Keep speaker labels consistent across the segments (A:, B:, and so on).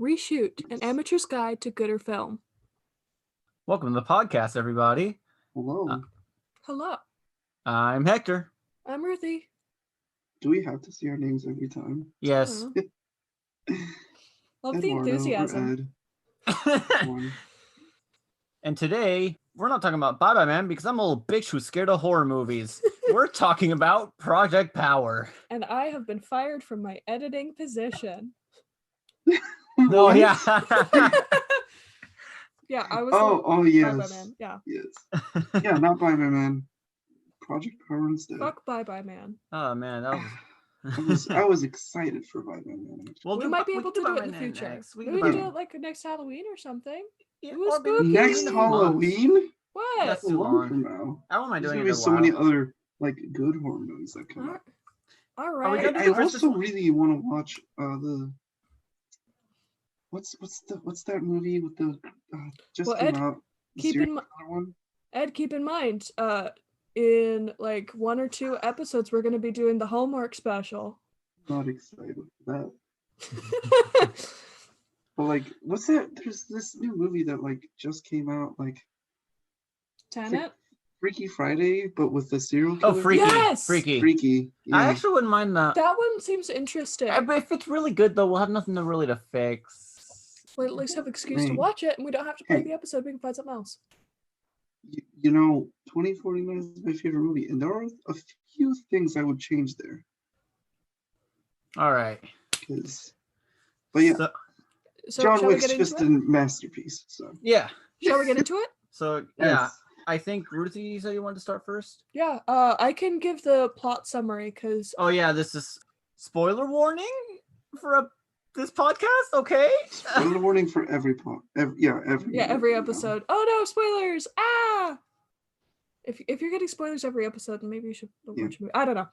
A: Reshoot, an amateur's guide to gooder film.
B: Welcome to the podcast, everybody.
C: Hello.
A: Hello.
B: I'm Hector.
A: I'm Ruthie.
C: Do we have to see our names every time?
B: Yes.
A: Love the enthusiasm.
B: And today, we're not talking about Bye Bye Man because I'm a little bitch who's scared of horror movies. We're talking about Project Power.
A: And I have been fired from my editing position.
B: Oh, yeah.
A: Yeah, I was.
C: Oh, yes.
A: Bye Bye Man. Yeah.
C: Yes. Yeah, not Bye Bye Man. Project Power instead.
A: Fuck Bye Bye Man.
B: Oh, man, that was...
C: I was excited for Bye Bye Man.
A: We might be able to do it in the future.
B: Next.
A: Maybe we can do it like next Halloween or something.
B: Yeah,
A: It was
B: or maybe
A: spooky.
C: Next Halloween?
A: What?
B: That's
C: A
B: too
C: long
B: long.
C: from now.
B: How am I
C: There's
B: doing
C: gonna
B: it
C: be
B: a
C: so
B: while?
C: many other good horror movies that come out.
A: All
B: we
A: right.
B: gonna do
C: I
B: the Christmas
C: also
B: one?
C: really want to watch the what's that movie with the just
A: Well,
C: came
A: Ed,
C: out? The
A: keep
C: serial
A: in
C: killer one?
A: Ed, keep in mind, in like 1 or 2 episodes, we're going to be doing the Hallmark special.
C: Not excited for that. But like, what's that? There's this new movie that like just came out, like
A: Tenet?
C: Freaky Friday, but with the serial killer.
B: Oh, Freaky.
A: Yes!
B: Freaky.
C: Freaky. Yeah.
B: I actually wouldn't mind that.
A: That one seems interesting.
B: But if it's really good, though, we'll have nothing to fix.
A: We'll at least have an excuse to
C: Hey.
A: watch it, and we don't have to play
C: Hey.
A: the episode. We can find something else.
C: You know, 2049 is my favorite movie, and there are a few things I would change there.
B: All right.
C: But yeah,
A: So
C: John
A: shall we
C: Wick's
A: get
C: just
A: into
C: a
A: it?
C: masterpiece. So
B: Yeah.
A: Shall we get into it?
B: So,
C: Yes.
B: yeah. I think, Ruthie, you said you wanted to start first?
A: Yeah, I can give the plot summary, because...
B: Oh, yeah, this is spoiler warning for this podcast? Okay.
C: spoiler warning for every plot. Every
A: episode. Oh no, spoilers! Ah! If you're getting spoilers every episode, maybe you should watch a movie. I don't know.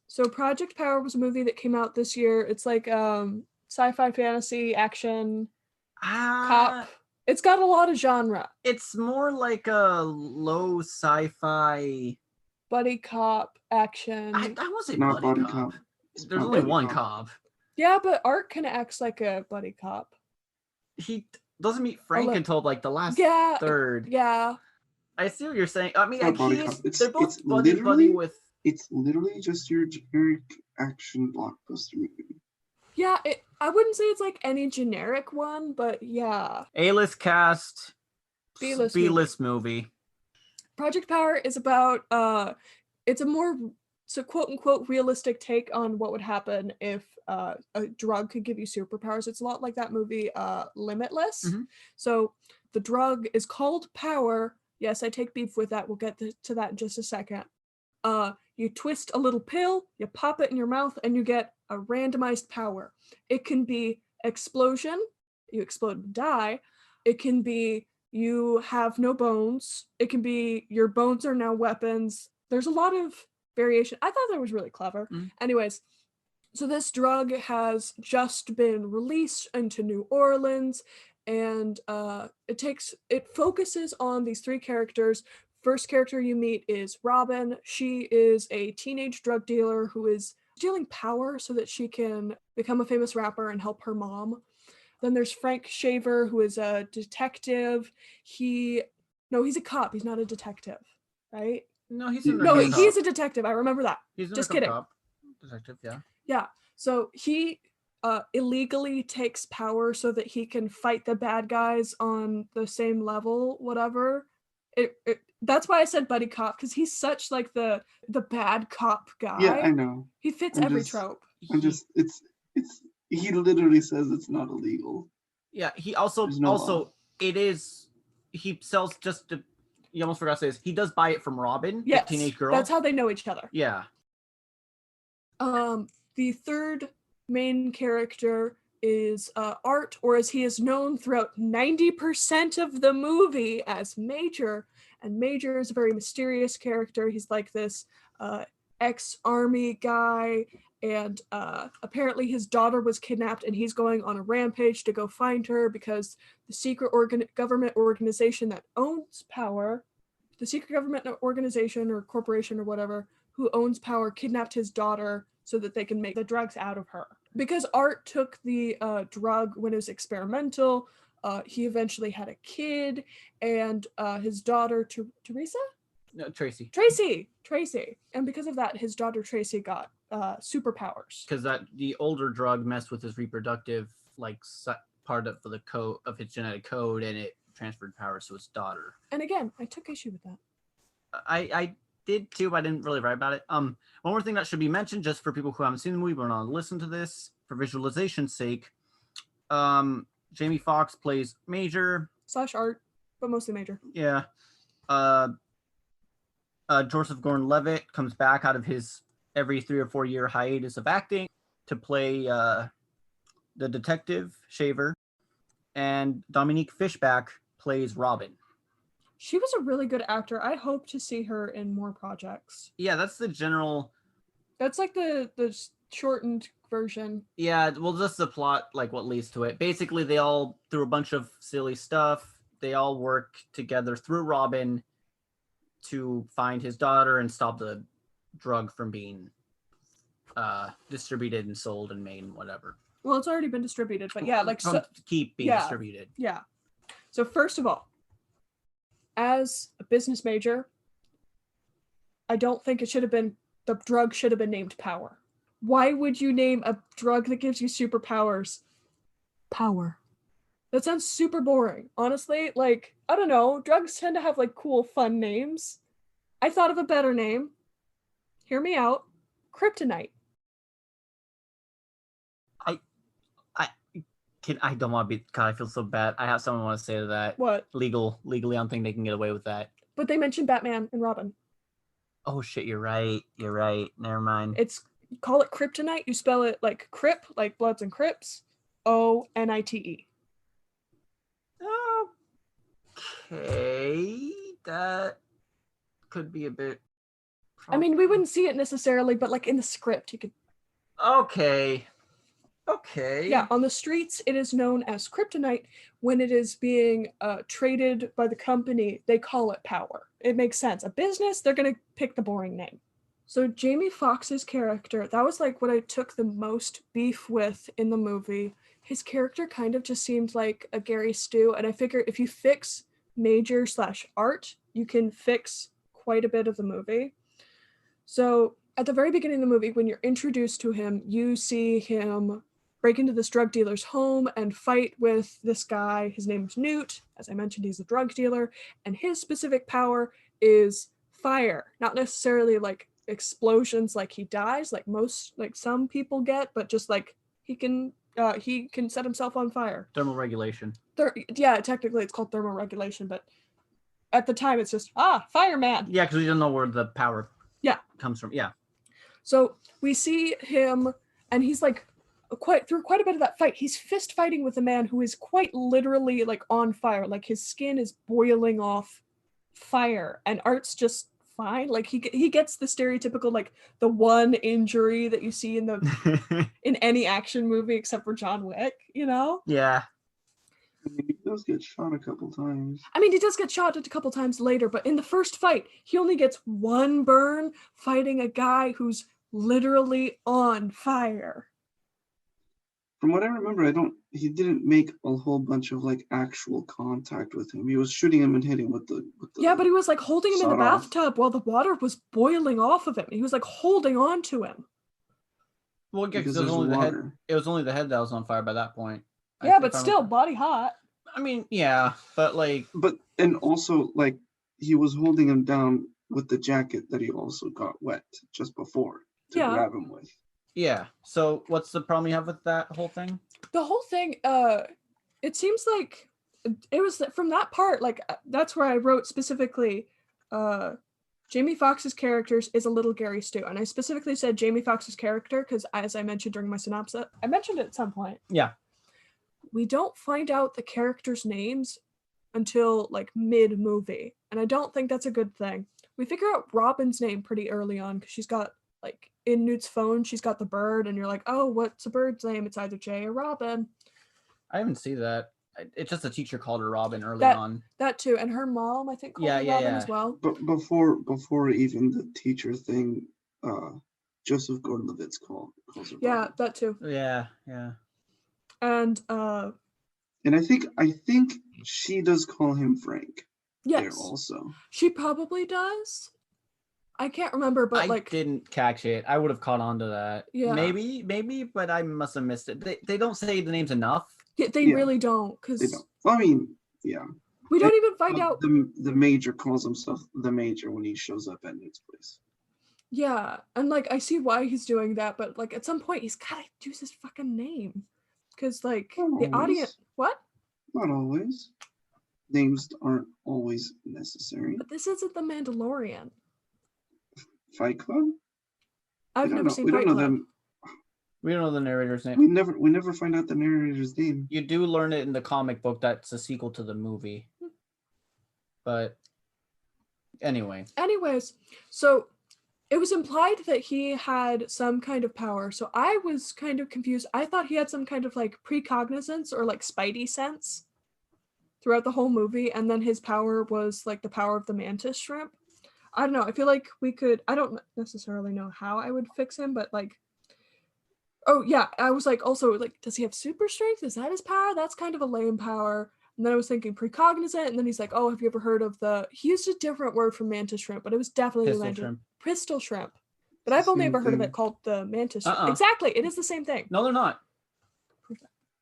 A: So Project Power was a movie that came out this year. It's like sci-fi, fantasy, action, cop. It's got a lot of genre.
B: It's more like a low sci-fi...
A: Buddy cop, action.
B: I won't say
C: Not
B: buddy
C: buddy
B: cop.
C: cop.
B: There's
C: not
B: only
C: buddy
B: one
C: cop.
B: cop.
A: Yeah, but Art kind of acts like a buddy cop.
B: He doesn't meet Frank until like the last third.
A: Yeah.
B: I see what you're saying. I mean,
C: Not buddy
B: he is,
C: cop.
B: they're both
C: it's
B: buddy
C: literally-
B: with...
C: It's literally just your generic action blockbuster movie.
A: Yeah, I wouldn't say it's like any generic one, but yeah.
B: A-list cast,
A: B-list
B: movie.
A: Project Power is about it's a more quote unquote realistic take on what would happen if a drug could give you superpowers. It's a lot like that movie Limitless.
B: Mm-hmm.
A: So the drug is called Power. Yes, I take beef with that. We'll get to that in just a second. You twist a little pill, you pop it in your mouth, and you get a randomized power. It can be explosion, you explode and die. It can be you have no bones. It can be your bones are now weapons. There's a lot of variation. I thought that was really clever. Anyways, so this drug has just been released into New Orleans, and it focuses on these 3 characters. First character you meet is Robin. She is a teenage drug dealer who is stealing power so that she can become a famous rapper and help her mom. Then there's Frank Shaver, who is a detective. He's a cop. He's not a detective, right?
B: No, he's
A: he's a detective. I remember that.
B: He's
A: just kidding.
B: Cop. Detective, yeah.
A: Yeah. So he illegally takes power so that he can fight the bad guys on the same level, whatever. That's why I said buddy cop, because he's such like the bad cop guy.
C: Yeah, I know.
A: He fits every trope.
C: He literally says it's not illegal.
B: Yeah, he also it is. He sells just to. You almost forgot to say this. He does buy it from Robin,
A: yes,
B: the teenage girl.
A: That's how they know each other.
B: Yeah.
A: The third main character is Art, or as he is known throughout 90% of the movie as Major. And Major is a very mysterious character. He's like this ex-army guy, and apparently his daughter was kidnapped, and he's going on a rampage to go find her because the secret government organization that owns Power, the secret government organization or corporation or whatever, who owns Power, kidnapped his daughter so that they can make the drugs out of her. because Art took the drug when it was experimental. He eventually had a kid, and his daughter Teresa.
B: No, Tracy.
A: Tracy, and because of that, his daughter Tracy got superpowers.
B: Because the older drug messed with his reproductive part of the code of his genetic code, and it transferred powers to his daughter.
A: And again, I took issue with that.
B: I did too, but I didn't really write about it. One more thing that should be mentioned, just for people who haven't seen the movie but want to listen to this for visualization's sake. Jamie Foxx plays Major
A: / Art, but mostly Major.
B: Yeah. Joseph Gordon-Levitt comes back out of his every 3 or 4 year hiatus of acting to play the detective Shaver, and Dominique Fishback plays Robin.
A: She was a really good actor. I hope to see her in more projects.
B: Yeah, that's the general.
A: That's like the shortened version.
B: Yeah, well, just the plot, like what leads to it. Basically, they all, through a bunch of silly stuff, they all work together through Robin to find his daughter and stop the drug from being distributed and sold and made and whatever.
A: Well, it's already been distributed, but yeah, like so,
B: keep being distributed.
A: Yeah. So first of all, as a business major, I don't think the drug should have been named Power. Why would you name a drug that gives you superpowers Power? That sounds super boring. Honestly, like, I don't know, drugs tend to have like cool, fun names. I thought of a better name. Hear me out. Kryptonite.
B: I don't want to be. God, I feel so bad. I have someone want to say to that.
A: What?
B: Legally, I don't think they can get away with that.
A: But they mentioned Batman and Robin.
B: Oh shit, you're right. Never mind.
A: Call it Kryptonite. You spell it like Crip, like Bloods and Crips. ONITE.
B: Okay, that could be a bit.
A: I mean, we wouldn't see it necessarily, but like in the script, you could.
B: Okay.
A: Yeah, on the streets, it is known as Kryptonite. When it is being traded by the company, they call it Power. It makes sense. A business, they're going to pick the boring name. So Jamie Foxx's character, that was like what I took the most beef with in the movie. His character kind of just seemed like a Gary Stu, and I figure if you fix Major / Art, you can fix quite a bit of the movie. So at the very beginning of the movie, when you're introduced to him, you see him break into this drug dealer's home and fight with this guy. His name's Newt. As I mentioned, he's a drug dealer, and his specific power is fire. Not necessarily like explosions like he dies, like some people get, but just like he can set himself on fire.
B: Thermal regulation.
A: Yeah, technically it's called thermal regulation, but at the time it's just fireman.
B: Yeah, because we don't know where the power comes from. Yeah.
A: So we see him, and he's like through quite a bit of that fight, he's fist fighting with a man who is quite literally like on fire. Like his skin is boiling off fire, and Art's just fine. Like he gets the stereotypical like the one injury that you see in the in any action movie except for John Wick, you know?
B: Yeah.
C: He does get shot a couple times.
A: I mean, he does get shot a couple times later, but in the first fight, he only gets one burn fighting a guy who's literally on fire.
C: From what I remember, he didn't make a whole bunch of like actual contact with him. He was shooting him and hitting with the
A: Yeah, but he was like holding him in the
C: sawed-off.
A: bathtub while the water was boiling off of him. He was like holding on to him.
B: Well, yeah, because
C: Because
B: it was
C: there's
B: only the head.
C: water.
B: It was only the head that was on fire by that point.
A: Yeah, but still, body hot.
B: I mean, yeah, but like.
C: And also like he was holding him down with the jacket that he also got wet just before to grab him with.
B: Yeah. So what's the problem you have with that whole thing?
A: The whole thing, it seems like it was from that part, like that's where I wrote specifically, Jamie Foxx's characters is a little Gary Stu. And I specifically said Jamie Foxx's character because, as I mentioned during my synopsis, I mentioned it at some point.
B: Yeah.
A: We don't find out the characters' names until like mid-movie. And I don't think that's a good thing. We figure out Robin's name pretty early on because she's got like in Newt's phone, she's got the bird, and you're like, oh, what's the bird's name? It's either Jay or Robin.
B: I didn't see that. It's just a teacher called her Robin early on.
A: That too, and her mom, I think, called her Robin as well.
C: But before even the teacher thing, Joseph Gordon-Levitt calls her
A: Yeah,
C: Barbara.
A: that too.
B: Yeah.
A: And
C: And I think she does call him Frank there
A: yes,
C: also.
A: she probably does. I can't remember, but
B: I
A: like
B: didn't catch it. I would have caught on to that.
A: Yeah.
B: Maybe, but I must have missed it. They don't say the names enough.
A: they
C: Yeah.
A: really don't,
C: They
A: because
C: don't. Well, I mean, yeah.
A: we don't even find out.
C: The Major calls himself the Major when he shows up at Newt's place.
A: Yeah, and like I see why he's doing that, but like at some point he's gotta use his fucking name, because like
C: Not
A: the
C: always.
A: audience. What?
C: Not always. Names aren't always necessary.
A: But this isn't the Mandalorian.
C: Fight Club?
A: I've never seen
C: We
A: Fight
C: don't know
A: Club.
C: them.
B: We don't know the narrator's name.
C: We never find out the narrator's name.
B: You do learn it in the comic book that's a sequel to the movie. But
A: Anyways, so it was implied that he had some kind of power. So I was kind of confused. I thought he had some kind of like precognizance or like spidey sense throughout the whole movie, and then his power was like the power of the mantis shrimp. I don't know. I feel like we could. I don't necessarily know how I would fix him, but like, oh yeah, I was like, also like, does he have super strength? Is that his power? That's kind of a lame power. And then I was thinking precognizant, and then he's like, oh, have you ever heard of he used a different word for mantis shrimp, but it was definitely
B: Pistol shrimp.
A: Pistol shrimp. But I've only
C: Same
A: ever heard of
C: thing.
A: it called the mantis shrimp. Exactly, it is the same thing.
B: No, they're not.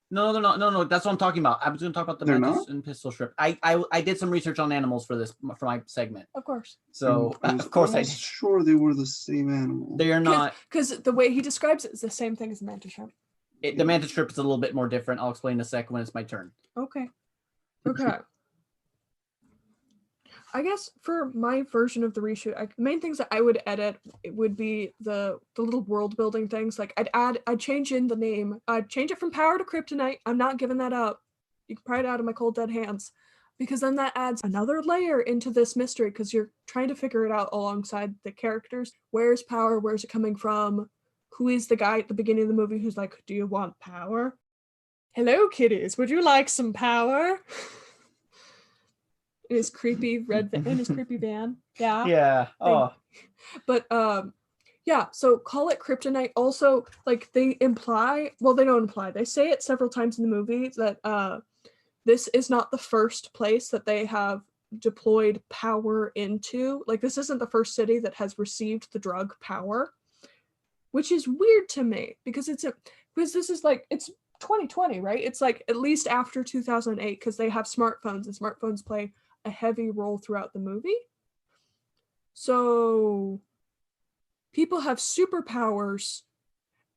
B: No, they're not. No, that's what I'm talking about. I was going to talk about the
C: They're
B: mantis
C: not?
B: and pistol shrimp. I did some research on animals for my segment.
A: Of course.
B: So
C: I was
B: of course I
C: almost
B: did.
C: sure they were the same animal.
B: They are not.
A: Because the way he describes it is the same thing as the mantis shrimp.
B: The mantis shrimp is a little bit more different. I'll explain in a sec when it's my turn.
A: Okay. I guess for my version of the reshoot, the main things that I would edit would be the little world building things. Like I'd change in the name. I'd change it from power to kryptonite. I'm not giving that up. You can pry it out of my cold dead hands, because then that adds another layer into this mystery, because you're trying to figure it out alongside the characters. Where's power? Where's it coming from? Who is the guy at the beginning of the movie who's like, do you want power? Hello, kitties. Would you like some power? In his creepy van. Yeah.
B: Yeah. Oh.
A: But yeah, so call it kryptonite. Also, like they don't imply. They say it several times in the movie that this is not the first place that they have deployed power into. Like this isn't the first city that has received the drug power, which is weird to me, because this is like, it's 2020, right? It's like at least after 2008, because they have smartphones, and smartphones play a heavy role throughout the movie. So people have superpowers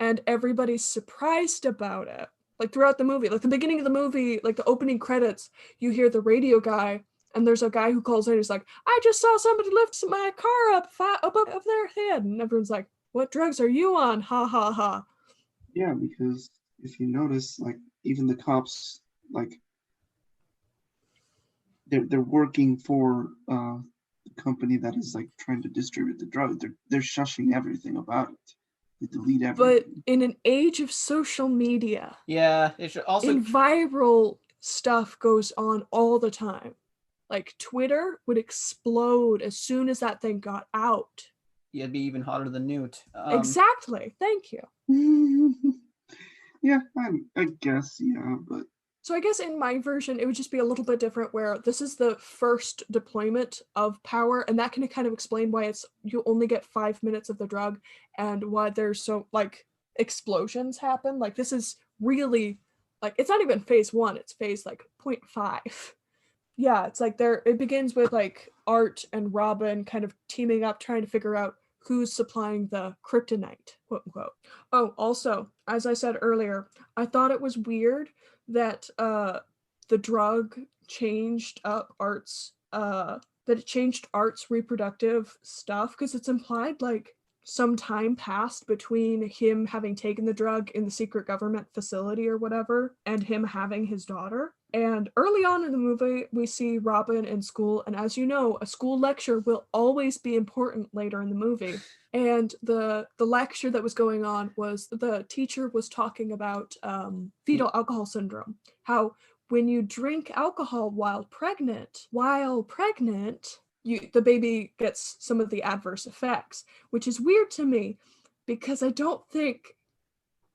A: and everybody's surprised about it. Like throughout the movie, like the beginning of the movie, like the opening credits, you hear the radio guy, and there's a guy who calls in, he's like, I just saw somebody lift my car up above their head. And everyone's like, what drugs are you on? Ha ha ha.
C: Yeah, because if you notice, like even the cops, like they're working for the company that is like trying to distribute the drug. They're shushing everything about it. They delete everything.
A: But in an age of social media,
B: Yeah, it should also.
A: in viral stuff goes on all the time. Like Twitter would explode as soon as that thing got out.
B: You'd be even hotter than Newt.
A: Exactly. Thank you.
C: Yeah, I guess, yeah, but
A: So I guess in my version, it would just be a little bit different, where this is the first deployment of power, and that can kind of explain why you only get 5 minutes of the drug, and why there's so like explosions happen. Like this is really like, it's not even phase 1, it's phase like 0.5. Yeah, it's like it begins with like Art and Robin kind of teaming up, trying to figure out who's supplying the kryptonite, quote unquote. Oh, also, as I said earlier, I thought it was weird that the drug changed up Art's reproductive stuff, because it's implied like some time passed between him having taken the drug in the secret government facility or whatever and him having his daughter. And early on in the movie, we see Robin in school, and as you know, a school lecture will always be important later in the movie. And the lecture that was going on was, the teacher was talking about fetal alcohol syndrome, how when you drink alcohol while pregnant, the baby gets some of the adverse effects, which is weird to me, because I don't think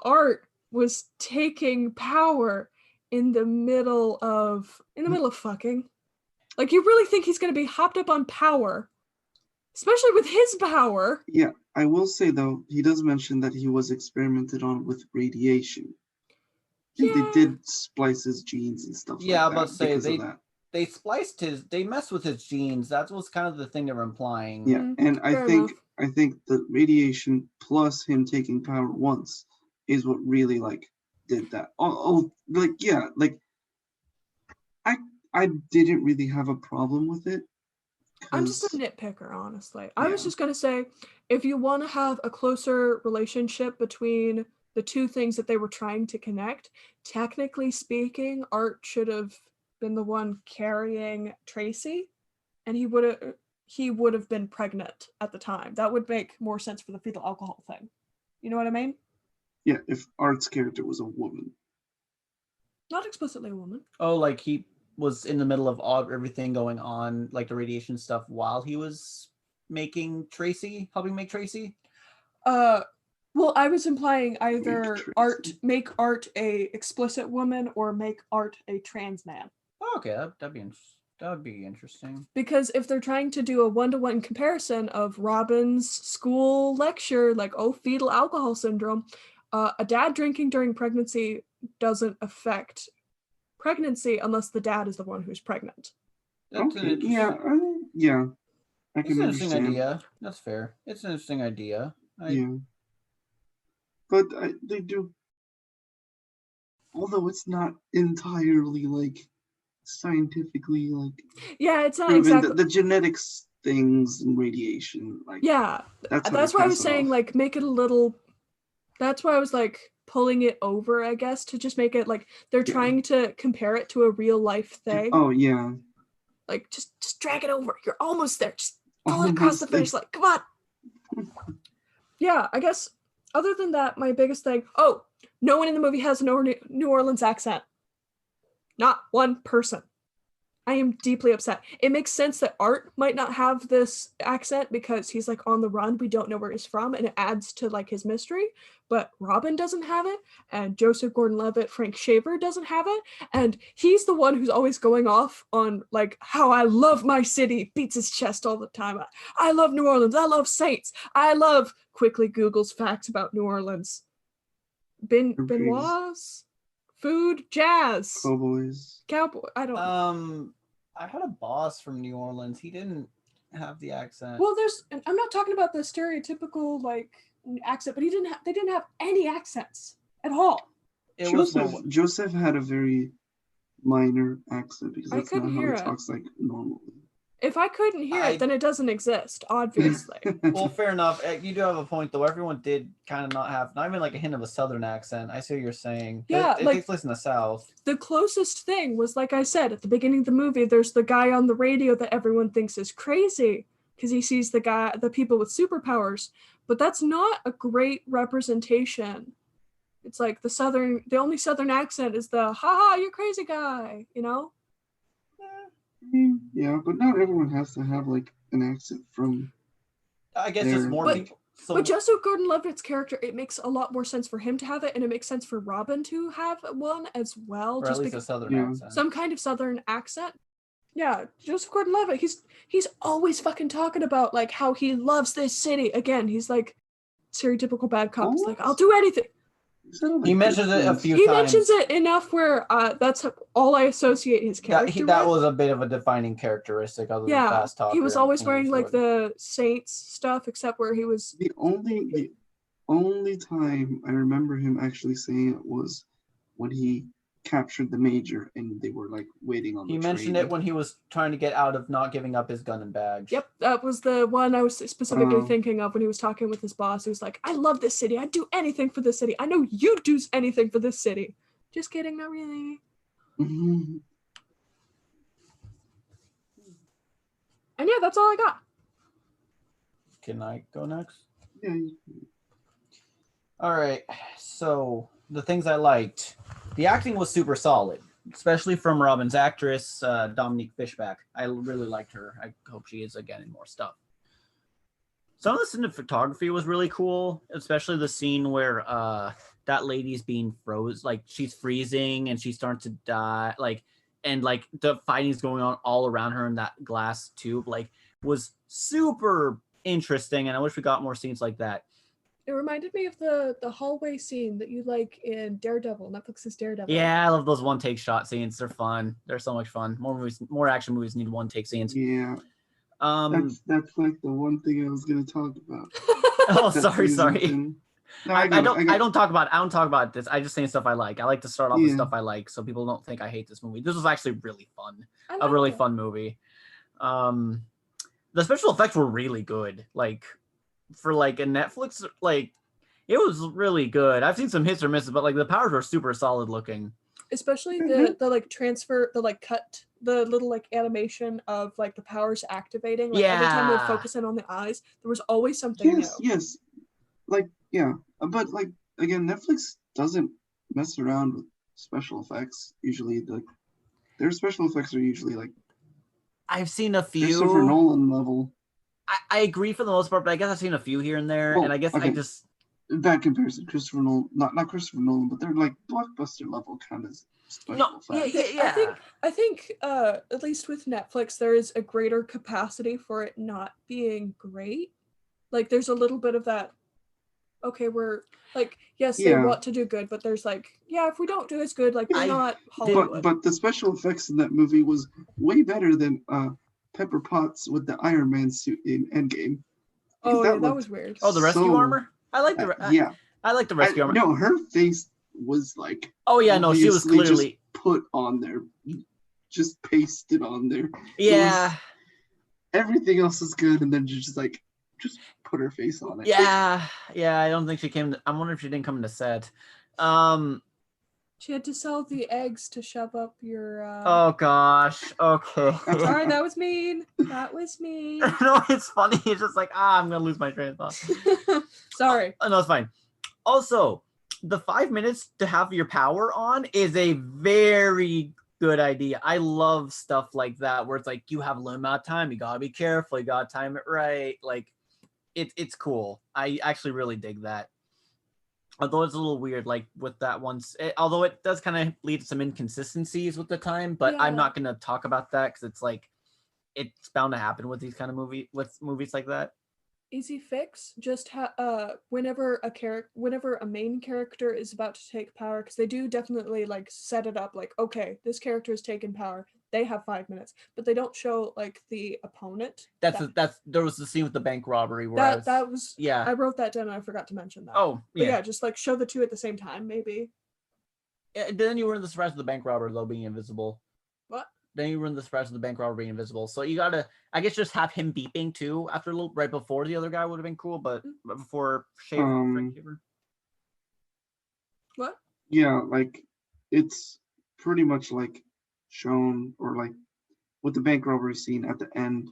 A: Art was taking power in the middle of fucking. Like, you really think he's going to be hopped up on power, especially with his power?
C: Yeah, I will say though, he does mention that he was experimented on with radiation.
A: Yeah.
C: They did splice his genes and stuff
B: Yeah,
C: like that
B: but say
C: because of that.
B: they spliced they messed with his genes. That was kind of the thing they were implying.
C: Yeah, and I
A: fair
C: think
A: enough.
C: the radiation plus him taking power once is what really like did that. Like yeah, like I didn't really have a problem with it.
A: I'm just a
C: 'cause-
A: nitpicker, honestly. I was
C: Yeah.
A: just going to say, if you want to have a closer relationship between the two things that they were trying to connect, technically speaking, Art should have been the one carrying Tracy, and he would have been pregnant at the time. That would make more sense for the fetal alcohol thing. You know what I mean?
C: Yeah, if Art's character was a woman.
A: Not explicitly a woman.
B: Oh, like he was in the middle of all everything going on, like the radiation stuff, while he was helping make Tracy.
A: Well, I was implying either
C: Tracy.
A: make Art a explicit woman or make Art a trans man.
B: Oh, okay, that'd be interesting.
A: Because if they're trying to do a one-to-one comparison of Robin's school lecture, like, oh, fetal alcohol syndrome, a dad drinking during pregnancy doesn't affect pregnancy unless the dad is the one who's pregnant.
B: That's
C: Okay, yeah, I
B: It's
C: can
B: an interesting
C: understand.
B: idea. That's fair. It's an interesting idea.
C: Yeah, but they do, although it's not entirely like scientifically like
A: Yeah, it's not
C: proven
A: exactly.
C: the genetics things and radiation like
A: Yeah,
C: that's how
A: that's
C: they
A: why I
C: pass
A: was
C: it
A: saying,
C: off.
A: like, make it a little. That's why I was like pulling it over, I guess, to just make it like they're
C: Yeah.
A: trying to compare it to a real life thing.
C: Oh yeah,
A: Like, just drag it over. You're almost there. Just pull it across the
C: almost there.
A: finish line. Come on. Yeah, I guess other than that, my biggest thing. Oh, no one in the movie has a New Orleans accent. Not one person. I am deeply upset. It makes sense that Art might not have this accent because he's like on the run. We don't know where he's from, and it adds to like his mystery. But Robin doesn't have it, and Joseph Gordon-Levitt, Frank Shaver doesn't have it, and he's the one who's always going off on like how I love my city, beats his chest all the time. I love New Orleans. I love Saints. I love. Quickly Google's facts about New Orleans. Benoit's food, jazz,
C: Cowboys.
A: cowboy. I don't.
B: I had a boss from New Orleans. He didn't have the accent.
A: Well, I'm not talking about the stereotypical like accent, but they didn't have any accents at all.
C: Joseph had a very minor accent because
A: I
C: that's not
A: couldn't
C: how
A: hear
C: he
A: it.
C: talks like normally.
A: If I couldn't hear it, then it doesn't exist, obviously.
B: Well, fair enough. You do have a point, though. Everyone did kind of not even like a hint of a Southern accent. I see what you're saying.
A: Yeah,
B: it
A: like,
B: takes place in the South.
A: The closest thing was, like I said, at the beginning of the movie, there's the guy on the radio that everyone thinks is crazy because he sees the people with superpowers, but that's not a great representation. It's like the only Southern accent is the haha, you're crazy guy, you know?
C: Yeah, but not everyone has to have like an accent from.
B: I guess just more people.
A: But Joseph Gordon-Levitt's character, it makes a lot more sense for him to have it, and it makes sense for Robin to have one as well.
B: Or
A: just
B: at least a Southern accent.
A: Some kind of Southern accent. Yeah, Joseph Gordon-Levitt, he's always fucking talking about like how he loves this city. Again, he's like stereotypical bad cop. He's like, I'll do anything.
B: He mentions it a few times.
A: He mentions it enough where that's all I associate his character with.
B: That was a bit of a defining characteristic other than fast talker.
A: He was always wearing like the Saints stuff, except where he was.
C: The only time I remember him actually saying it was when he captured the major and they were like waiting on.
B: He mentioned it when he was trying to get out of not giving up his gun and bags.
A: Yep, that was the one I was specifically thinking of when he was talking with his boss. He was like, I love this city. I'd do anything for this city. I know you'd do anything for this city. Just kidding, not really.
C: Mm-hmm.
A: And yeah, that's all I got.
B: Can I go next?
C: Yeah.
B: All right. So the things I liked. The acting was super solid, especially from Robin's actress, Dominique Fishback. I really liked her. I hope she is again in more stuff. Some of the cinematography was really cool, especially the scene where that lady's being froze, like she's freezing and she starts to die, like, and like the fighting's going on all around her in that glass tube, like, was super interesting, and I wish we got more scenes like that.
A: It reminded me of the hallway scene that you like in Daredevil, Netflix's Daredevil.
B: Yeah, I love those one take shot scenes. They're fun. They're so much fun. More action movies need one take scenes.
C: Yeah, that's like the one thing I was gonna talk about.
B: Oh,
C: That
B: sorry.
C: thing. No,
B: I don't talk about this. I just say stuff I like. I like to start off with stuff I like, so people don't think I hate this movie. This was actually really fun. A really fun movie. The special effects were really good. Like, for like a Netflix, like, it was really good. I've seen some hits or misses, but like the powers were super solid looking.
A: Especially the like transfer, the like cut, the little like animation of like the powers activating. Like every time they focus in on the eyes, there was always something new.
C: Yes. Like, yeah. But like again, Netflix doesn't mess around with special effects. Usually their special effects are usually like
B: I've seen a few
C: Christopher Nolan level.
B: I agree for the most part, but I guess I've seen a few here and there, and I guess I just
C: bad comparison. Christopher Nolan, not Christopher Nolan, but they're like blockbuster level kind of special effects.
A: Yeah. I think at least with Netflix, there is a greater capacity for it not being great. Like there's a little bit of that. Okay, we're like, yes, they want to do good, but there's like, if we don't do as good, like we're not Hollywood.
C: But the special effects in that movie was way better than Pepper Potts with the Iron Man suit in Endgame.
A: Oh, that was weird.
B: Oh, the rescue armor? I like the I like the rescue armor.
C: No, her face was like
B: she was clearly
C: just put on there, just pasted on there.
B: Yeah.
C: Everything else is good, and then just put her face on it.
B: Yeah. I don't think she came. I'm wondering if she didn't come to set.
A: She had to sell the eggs to shove up your.
B: Oh gosh. Okay.
A: Sorry, that was mean.
B: No, it's funny. It's just like I'm gonna lose my train of thought.
A: Sorry.
B: No, it's fine. Also, the 5 minutes to have your power on is a very good idea. I love stuff like that where it's like you have a limited amount of time. You gotta be careful. You gotta time it right. Like, it's cool. I actually really dig that. Although it's a little weird, like with that one, although it does kind of lead to some inconsistencies with the time, but I'm not going to talk about that because it's like, it's bound to happen with these kind of movies like that.
A: Easy fix, just whenever a main character is about to take power, because they do definitely like set it up like, okay, this character has taken power, they have 5 minutes, but they don't show like the opponent.
B: There was the scene with the bank robbery where
A: I wrote that down and I forgot to mention that.
B: Oh yeah,
A: but yeah, just like show the two at the same time, maybe.
B: Then you were in the surprise of the bank robber though being invisible.
A: What?
B: Then you were in the surprise of the bank robber being invisible. So you gotta, I guess, just have him beeping too after a little, right before the other guy would have been cool, but before Shaver.
A: What?
C: Yeah, like it's pretty much like shown, or like with the bank robbery scene at the end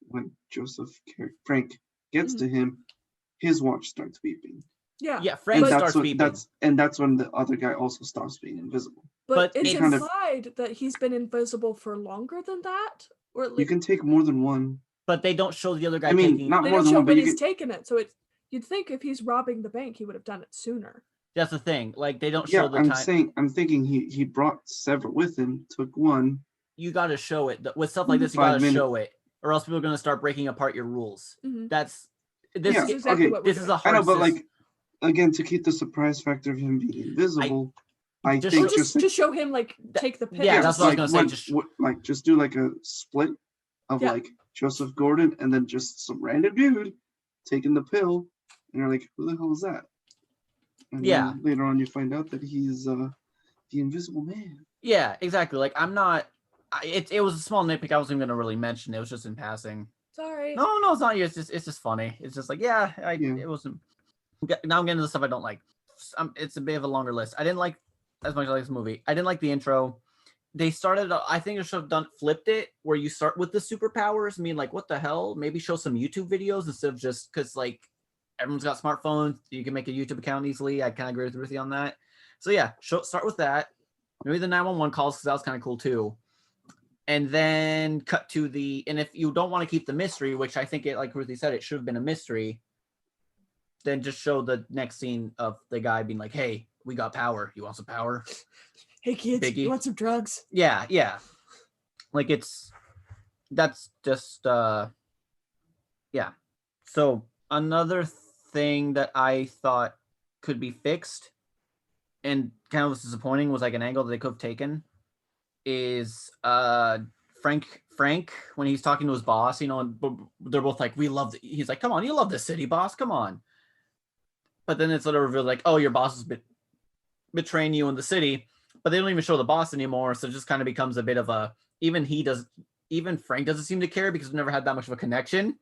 C: when Frank gets to him, his watch starts beeping.
A: Yeah,
B: Frank starts beeping.
C: That's when the other guy also stops being invisible.
A: But it's implied that he's been invisible for longer than that, or
C: you can take more than one.
B: But they don't show the other guy.
C: Not more than one.
A: But he's taken it, so you'd think if he's robbing the bank, he would have done it sooner.
B: That's the thing. Like they don't show the time.
C: I'm thinking he brought several with him. Took one.
B: You got to show it with stuff like this. You got to show it, or else people are going to start breaking apart your rules.
A: Mm-hmm.
B: This
A: is exactly what
B: this is a hard.
C: I know, but like again, to keep the surprise factor of him being invisible, I think
A: just show him like take the pill.
B: Yeah, that's what I was going to say.
C: Just do like a split of like Joseph Gordon and then just some random dude taking the pill, and you're like, who the hell is that? And then later on, you find out that he's the Invisible Man.
B: Yeah, exactly. Like I'm not. It was a small nitpick. I wasn't even going to really mention. It was just in passing.
A: Sorry.
B: No, it's not you. It's just funny. It's just like it wasn't. Now I'm getting to the stuff I don't like. It's a bit of a longer list. I didn't like as much as I like this movie. I didn't like the intro. They started. I think they should have flipped it where you start with the superpowers. I mean, like, what the hell? Maybe show some YouTube videos instead of just because like everyone's got smartphones. You can make a YouTube account easily. I kind of agree with you on that. So yeah, start with that. Maybe the 911 calls because that was kind of cool too. And then cut to and if you don't want to keep the mystery, which I think it, like Ruthie said, it should have been a mystery, then just show the next scene of the guy being like, hey, we got power. You want some power?
A: Hey kids,
B: Biggie.
A: you want some drugs?
B: Yeah. Like that's just, yeah. So another thing that I thought could be fixed and kind of was disappointing was like an angle that they could have taken is Frank when he's talking to his boss, you know, and they're both like, we love he's like, come on, you love this city, boss, come on. But then it's sort of revealed like, oh, your boss is betraying you in the city, but they don't even show the boss anymore, so it just kind of becomes a bit of a, even Frank doesn't seem to care because we've never had that much of a connection.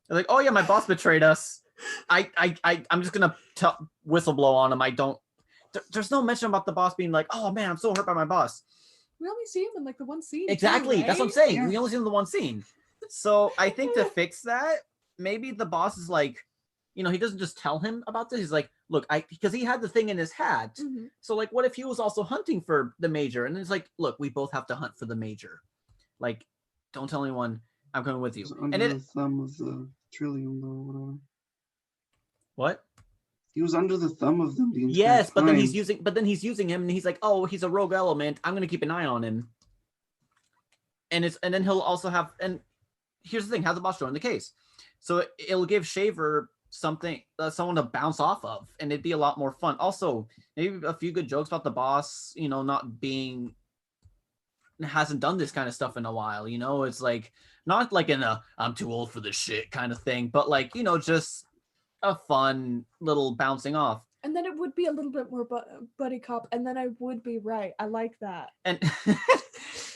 B: They're like, oh yeah, my boss betrayed us. I'm just gonna whistleblow on him. There's no mention about the boss being like, oh man, I'm so hurt by my boss.
A: We only see him in like the one scene.
B: Exactly.
A: Too, right?
B: That's what I'm saying.
C: Yeah.
B: We only see him in the one scene. So I think to fix that, maybe the boss is like, you know, he doesn't just tell him about this. He's like, look, because he had the thing in his hat.
A: Mm-hmm.
B: So like, what if he was also hunting for the major? And it's like, look, we both have to hunt for the major. Like, don't tell anyone I'm coming with you.
C: Under the thumb of the Trillium, though, whatever.
B: What?
C: He was under the thumb of them the entire
B: Yes, but then
C: time.
B: he's using him, and he's like, oh, he's a rogue element. I'm gonna keep an eye on him. And then he'll also have, and here's the thing, have the boss join the case. So it'll give Shaver something, someone to bounce off of, and it'd be a lot more fun. Also, maybe a few good jokes about the boss, you know, hasn't done this kind of stuff in a while, you know. It's like not like in a I'm too old for this shit kind of thing, but like, you know, just a fun little bouncing off.
A: And then it would be a little bit more buddy cop, and then I would be right. I like that.
B: And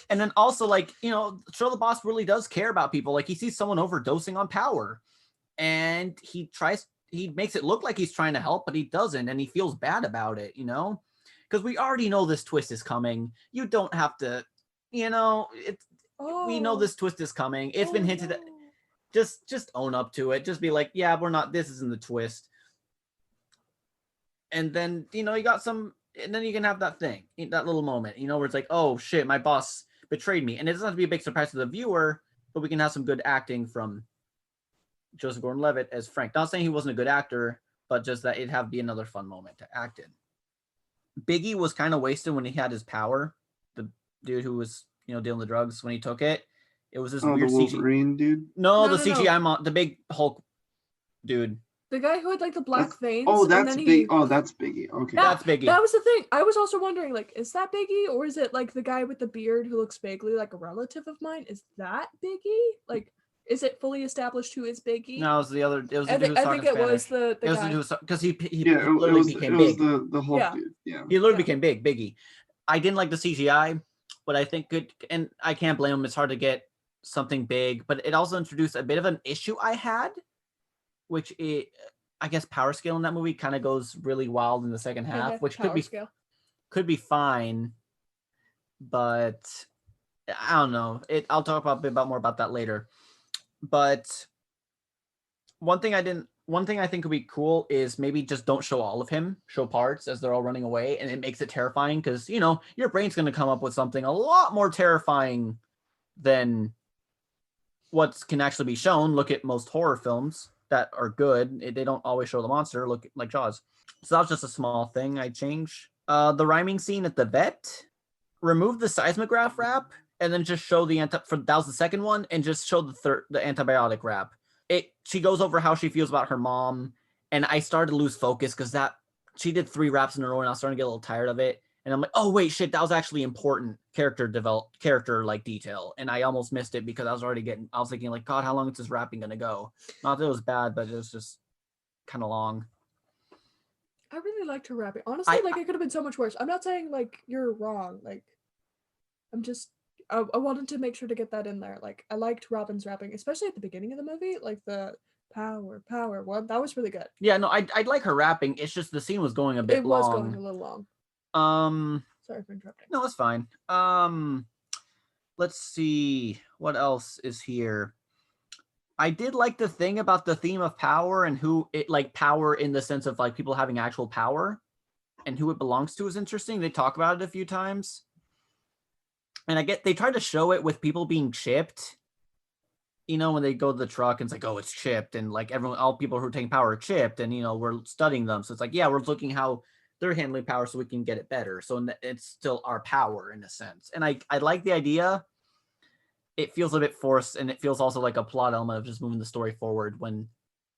B: and then also, like, you know, show the boss really does care about people. Like, he sees someone overdosing on power, and he makes it look like he's trying to help, but he doesn't, and he feels bad about it, you know? Because we already know this twist is coming. You don't have to, you know, we know this twist is coming. It's been hinted at. Just own up to it. Just be like, yeah, this isn't the twist. And then, you know, you got some, and then you can have that thing, that little moment, you know, where it's like, oh shit, my boss betrayed me. And it doesn't have to be a big surprise to the viewer, but we can have some good acting from Joseph Gordon-Levitt as Frank. Not saying he wasn't a good actor, but just that it'd have to be another fun moment to act in. Biggie was kind of wasted when he had his power. The dude who was, you know, dealing the drugs when he took it. It was this weird
C: the Wolverine dude?
B: No, the CGI the big Hulk dude.
A: The guy who had like the black veins.
C: Oh, that's Biggie. Oh, that's Biggie. Okay.
B: That's Biggie.
A: That was the thing. I was also wondering, like, is that Biggie, or is it like the guy with the beard who looks vaguely like a relative of mine? Is that Biggie? Like, is it fully established who is Biggie?
B: No, it was the other. It was the dude who was
A: I
B: talking
A: think it
B: Spanish.
A: was the
B: It was
A: guy.
B: the dude because he
C: It
B: literally
C: was
B: became big.
C: the Hulk dude. Yeah.
B: He literally became big, Biggie. I didn't like the CGI, but I think and I can't blame him. It's hard to get something big, but it also introduced a bit of an issue I had, which I guess power scale in that movie kind of goes really wild in the second half, which could be fine, but I don't know. I'll talk a bit more about that later. But one thing I think would be cool is maybe just don't show all of him, show parts as they're all running away, and it makes it terrifying because, you know, your brain's going to come up with something a lot more terrifying than what can actually be shown. Look at most horror films that are good. They don't always show the monster. Look like Jaws. So that was just a small thing I'd change. The rhyming scene at the vet, remove the seismograph rap and then just show that was the second one, and just show the antibiotic rap. She goes over how she feels about her mom, and I started to lose focus because she did 3 raps in a row, and I was starting to get a little tired of it. And I'm like, oh wait, shit, that was actually important character like detail, and I almost missed it because I was thinking like, God, how long is this rapping gonna go? Not that it was bad, but it was just kind of long.
A: I really liked her rapping. Honestly, it could have been so much worse. I'm not saying like you're wrong. Like, I wanted to make sure to get that in there. Like, I liked Robin's rapping, especially at the beginning of the movie, like the power one. That was really good.
B: Yeah, no, I'd like her rapping. It's just the scene was going a bit long. It was
A: going a little long. Sorry for interrupting.
B: No, it's fine. Let's see what else is here. I did like the thing about the theme of power and power in the sense of like people having actual power and who it belongs to is interesting. They talk about it a few times. And I get they try to show it with people being chipped. When they go to the truck and it's like, oh, it's chipped, and like all people who are taking power are chipped, and we're studying them. So it's like, yeah, we're looking how they're handling power so we can get it better. So it's still our power in a sense. And I like the idea. It feels a bit forced, and it feels also like a plot element of just moving the story forward when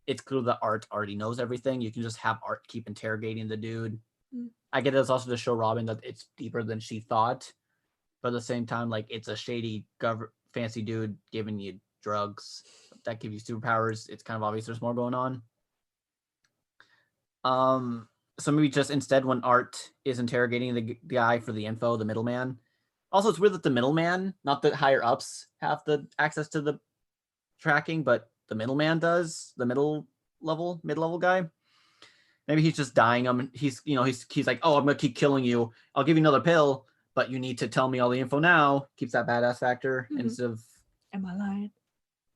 B: it's clear that Art already knows everything. You can just have Art keep interrogating the dude. I get it's also to show Robin that it's deeper than she thought, but at the same time, like, it's a shady fancy dude giving you drugs that give you superpowers. It's kind of obvious there's more going on. So maybe just instead, when Art is interrogating the guy for the info, the middleman. Also, it's weird that the middleman, not the higher ups, have the access to the tracking, but the middleman does. The mid-level guy. Maybe he's just dying him. He's like, oh, I'm gonna keep killing you. I'll give you another pill, but you need to tell me all the info now. Keeps that badass factor instead of.
A: Am I lying?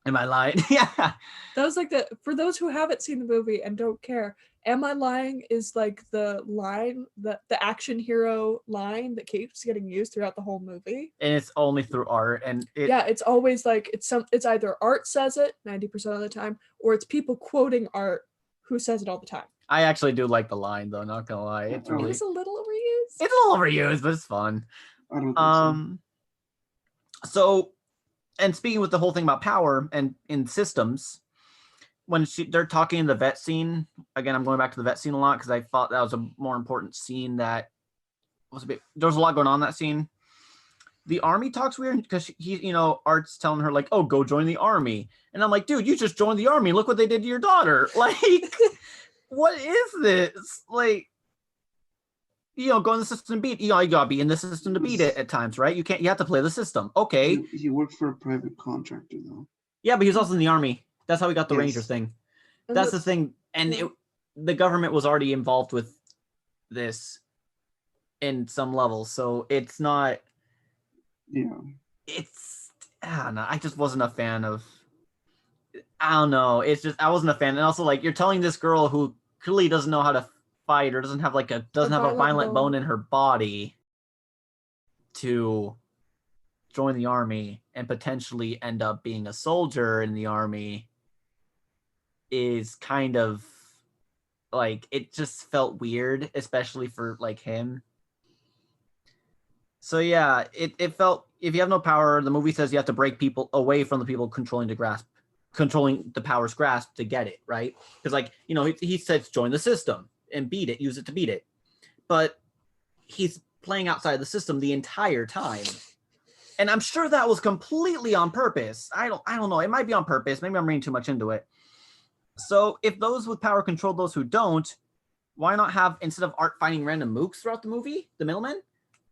B: Am I lying? Yeah.
A: That was like for those who haven't seen the movie and don't care, am I lying is like the line, the action hero line that keeps getting used throughout the whole movie.
B: And it's only through Art. And
A: it's always like it's either Art says it 90% of the time, or it's people quoting Art who says it all the time.
B: I actually do like the line though, not gonna lie.
A: It was a little overused.
B: It's a little overused, but it's fun.
C: I don't think
B: so. And speaking with the whole thing about power and in systems, when they're talking in the vet scene, again, I'm going back to the vet scene a lot because I thought that was a more important scene that was there was a lot going on in that scene. The army talks weird because Art's telling her like, oh, go join the army. And I'm like, dude, you just joined the army. Look what they did to your daughter. Like, what is this? Like, go in the system and beat. You gotta be in the system to beat it at times, right? You have to play the system. Okay.
C: He worked for a private contractor though.
B: Yeah, but he was also in the army. That's how we got the Ranger thing. That's the thing. And the government was already involved with this in some levels. So it's not.
C: Yeah.
B: I don't know. I just wasn't a fan of. I don't know. It's just I wasn't a fan. And also, like, you're telling this girl who clearly doesn't know how to fight or doesn't have a violent bone in her body to join the army and potentially end up being a soldier in the army is kind of like, it just felt weird, especially for like him. So yeah, it felt, if you have no power, the movie says you have to break people away from the people controlling the power's grasp to get it, right? Because like, he says join the system and beat it, use it to beat it. But he's playing outside the system the entire time. And I'm sure that was completely on purpose. I don't know. It might be on purpose. Maybe I'm reading too much into it. So if those with power control those who don't, why not have, instead of Art finding random mooks throughout the movie, the middlemen,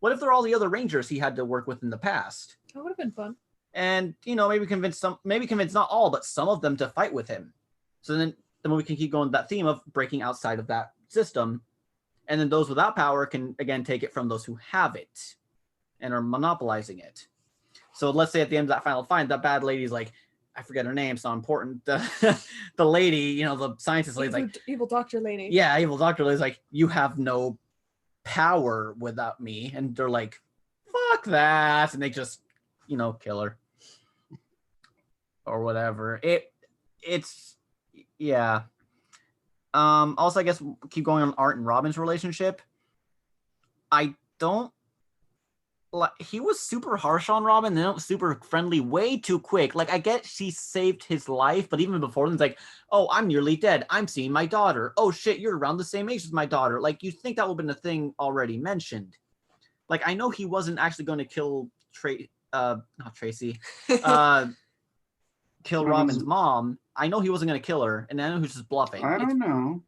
B: what if they're all the other Rangers he had to work with in the past?
A: That would have been fun.
B: And, maybe convince not all, but some of them to fight with him. So then the movie can keep going that theme of breaking outside of that system. And then those without power can, again, take it from those who have it and are monopolizing it. So let's say at the end of that final fight, that bad lady's like, I forget her name, it's not important. The lady, the scientist lady's like...
A: Evil doctor lady.
B: Yeah, evil doctor lady's like, you have no power without me. And they're like, fuck that. And they just, kill her. Or whatever. It's... Yeah. Also, I guess keep going on Art and Robin's relationship. I don't like, he was super harsh on Robin, then super friendly way too quick. Like, I get she saved his life, but even before then, it's like, oh, I'm nearly dead. I'm seeing my daughter. Oh shit, you're around the same age as my daughter. Like, you think that would have been a thing already mentioned. Like, I know he wasn't actually going to kill not Tracy. Kill Robin's mom. I know he wasn't going to kill her, and I know he was just bluffing.
C: I don't know.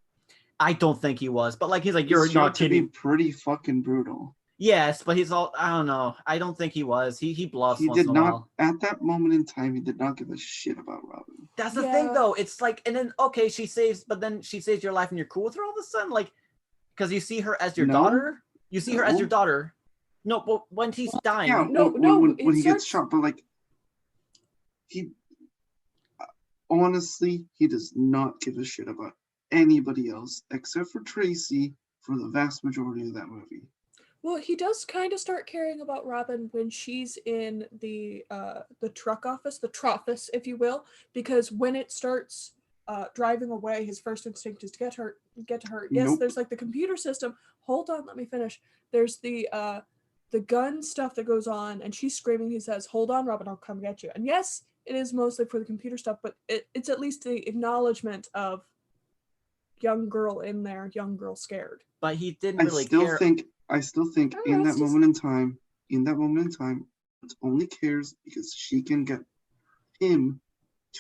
B: I don't think he was, but like, he's like, you're not kidding.
C: To be pretty fucking brutal.
B: Yes, but he's all, I don't know. I don't think he was. He bluffs
C: He
B: once
C: did
B: in a
C: not,
B: while.
C: at that moment in time, he did not give a shit about Robin.
B: That's the thing, though. It's like, and then, okay, she saves your life and you're cool with her all of a sudden? Like, because you see her as your daughter? You see her as your daughter. No, but when he's dying.
C: Yeah, when he gets shot, but like, honestly, he does not give a shit about anybody else except for Tracy for the vast majority of that movie.
A: Well, he does kind of start caring about Robin when she's in the truck office, the troffice, if you will, because when it starts driving away, his first instinct is to get to her. Yes,
C: Nope.
A: there's like the computer system. Hold on, let me finish. There's the gun stuff that goes on, and she's screaming. He says, "Hold on, Robin, I'll come get you." And yes, it is mostly for the computer stuff, but it's at least the acknowledgement of young girl in there, young girl scared.
B: But he didn't
C: I
B: really
C: still
B: care.
C: think in
A: it's
C: that
A: just-
C: moment in time, it only cares because she can get him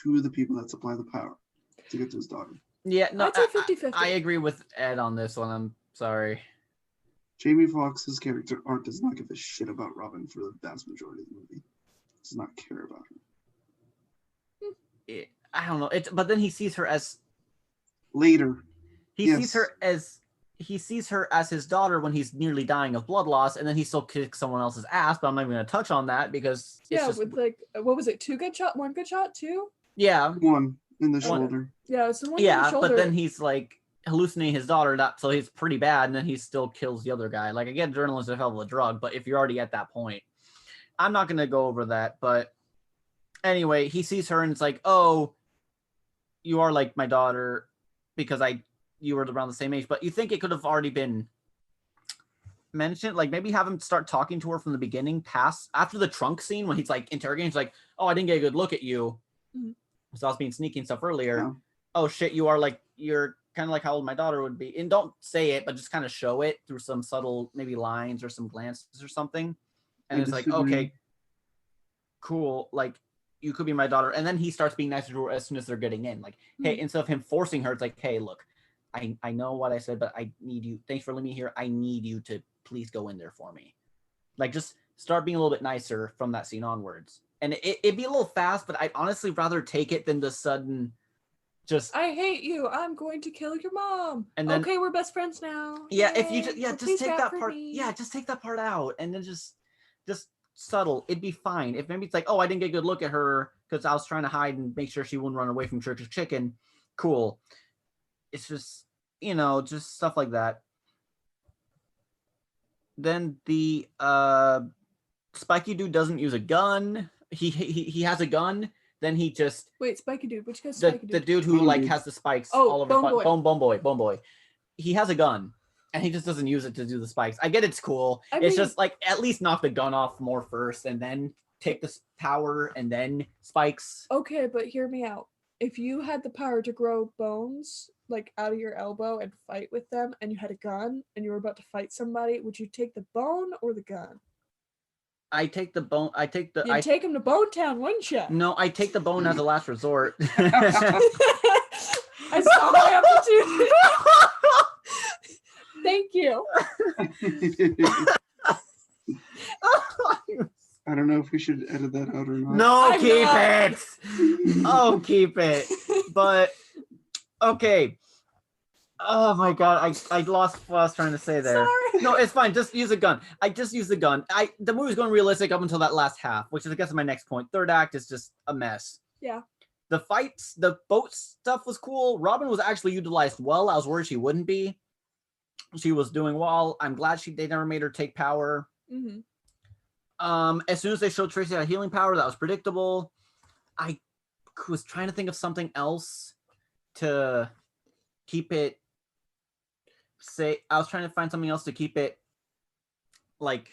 C: to the people that supply the power to get to his daughter.
B: Yeah, no,
A: I'd say 50-50.
B: I agree with Ed on this one. I'm sorry.
C: Jamie Foxx's character Art does not give a shit about Robin for the vast majority of the movie. Does not care about her.
B: I don't know. But then he sees her as
C: Later,
B: he
C: Yes.
B: sees her as his daughter when he's nearly dying of blood loss, and then he still kicks someone else's ass. But I'm not even going to touch on that because it's
A: Yeah,
B: just,
A: with like what was it? 2 good shot, 1 good shot, 2?
B: yeah,
C: one in the
A: One.
C: shoulder.
A: Yeah, it's the one in
B: yeah.
A: the shoulder.
B: But then he's like hallucinating his daughter, so he's pretty bad, and then he still kills the other guy. Like, again, adrenaline is a hell of a drug, but if you're already at that point, I'm not going to go over that. But anyway, he sees her and it's like, oh, you are like my daughter because you were around the same age. But you think it could have already been mentioned, like maybe have him start talking to her from the beginning, after the trunk scene when he's like interrogating. He's like, oh, I didn't get a good look at you, so I was being sneaky and stuff earlier.
C: Yeah.
B: Oh shit, you're kind of like how old my daughter would be, and don't say it, but just kind of show it through some subtle maybe lines or some glances or something. And it's like, okay, cool, like you could be my daughter. And then he starts being nicer to her as soon as they're getting in, like, hey, instead of him forcing her, it's like, hey, look, I know what I said, but I need you, thanks for letting me here, I need you to please go in there for me. Like, just start being a little bit nicer from that scene onwards. And it'd be a little fast, but I'd honestly rather take it than the sudden just,
A: I hate you, I'm going to kill your mom.
B: And then-
A: okay, we're best friends now.
B: yeah,
A: Yay.
B: if you just,
A: Well,
B: just
A: please
B: take
A: vote
B: that
A: for
B: part,
A: me.
B: yeah, just take that part out, and then just subtle, it'd be fine. If maybe it's like, oh, I didn't get a good look at her because I was trying to hide and make sure she wouldn't run away from Church's Chicken, cool. It's just, just stuff like that. Then the spiky dude doesn't use a gun. He has a gun. Then he just
A: Wait, Spiky Dude, which guy's
B: the
A: Spiky Dude?
B: the dude who
C: Bone
B: like
C: dude.
B: has the spikes
A: Oh,
B: all over
A: Bone Boy.
B: Bone Boy. He has a gun, and he just doesn't use it to do the spikes. I get it's cool.
A: I
B: It's
A: mean-
B: just like, at least knock the gun off more first, and then take the power, and then spikes.
A: Okay, but hear me out. If you had the power to grow bones like out of your elbow and fight with them, and you had a gun and you were about to fight somebody, would you take the bone or the gun?
B: I take the bone. I take the.
A: You'd take him to Bone Town, wouldn't you?
B: No, I take the bone as a last resort.
A: I saw my opportunity. Thank you.
C: I don't know if we should edit that out or not.
B: No,
A: I'm
B: keep
A: not.
B: it. Oh, keep it. But okay. Oh my god, I lost what I was trying to say there.
A: Sorry.
B: No, it's fine. Just use a gun. I just use the gun. The movie's going realistic up until that last half, which is, I guess, my next point. Third act is just a mess.
A: Yeah.
B: The fights, the boat stuff was cool. Robin was actually utilized well. I was worried she wouldn't be. She was doing well. I'm glad they never made her take power.
A: Mm-hmm.
B: As soon as they showed Tracy had healing power, that was predictable. I was trying to think of something else to keep it. I was trying to find something else to keep it, like,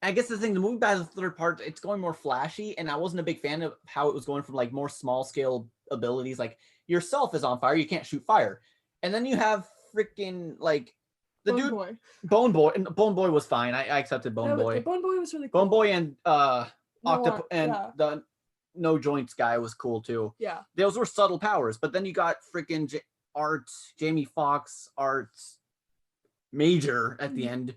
B: I guess the thing, the movie by the third part, it's going more flashy, and I wasn't a big fan of how it was going from like more small scale abilities, like yourself is on fire, you can't shoot fire, and then you have freaking like the
A: Bone
B: dude
A: Boy.
B: Bone Boy, and Bone Boy was fine. I accepted Bone Boy.
A: Bone Boy was really cool.
B: Bone Boy and Octopus and
A: yeah.
B: the No Joints guy was cool too.
A: Yeah.
B: Those were subtle powers, but then you got freaking Jamie Foxx, Major at the end,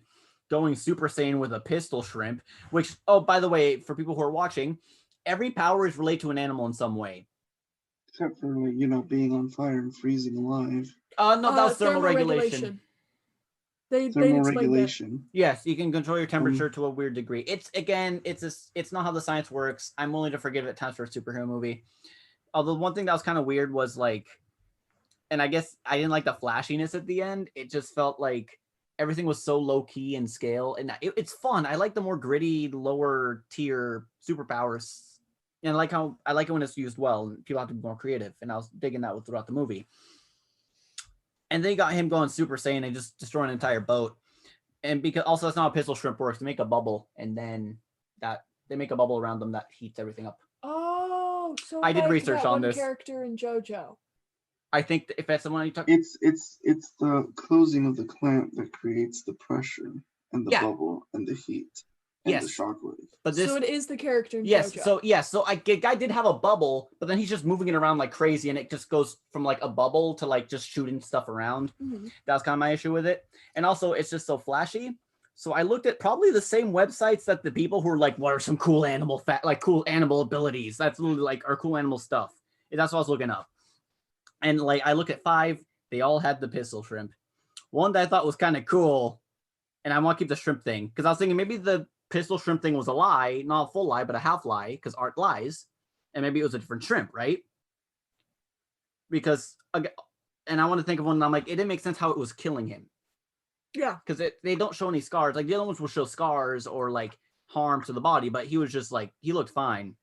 B: going Super Saiyan with a pistol shrimp, which, oh, by the way, for people who are watching, every power is related to an animal in some way.
C: Except for, like, being on fire and freezing alive.
B: No, that was thermal regulation.
A: They
C: Thermal
A: explained that.
C: regulation.
B: Yes, you can control your temperature to a weird degree. It's not how the science works. I'm willing to forgive it at times for a superhero movie. Although one thing that was kind of weird was like, and I guess I didn't like the flashiness at the end. It just felt like everything was so low key in scale, and it's fun. I like the more gritty, lower tier superpowers, and I like it when it's used well. And people have to be more creative, and I was digging that throughout the movie. And they got him going Super Saiyan and just destroying an entire boat. And because also that's not how pistol shrimp works. They make a bubble, and then they make a bubble around them that heats everything up.
A: Oh, so
B: I did
A: like
B: research
A: that
B: on
A: one
B: this.
A: character in JoJo.
B: I think if that's the one you talk.
C: It's the closing of the clamp that creates the pressure and the bubble and the heat and the shockwave.
B: But this,
A: so it is the character in
B: yes,
A: JoJo.
B: So guy did have a bubble, but then he's just moving it around like crazy, and it just goes from like a bubble to like just shooting stuff around.
A: Mm-hmm.
B: That was kind of my issue with it, and also it's just so flashy. So I looked at probably the same websites that the people who are like, what are some cool cool animal abilities? That's literally like our cool animal stuff. That's what I was looking up. And like I look at 5, they all had the pistol shrimp. One that I thought was kind of cool, and I want to keep the shrimp thing because I was thinking maybe the pistol shrimp thing was a lie, not a full lie, but a half lie because art lies, and maybe it was a different shrimp, right? Because and I want to think of one, and I'm like, it didn't make sense how it was killing him.
A: Yeah,
B: because they don't show any scars. Like the other ones will show scars or like harm to the body, but he was just like he looked fine.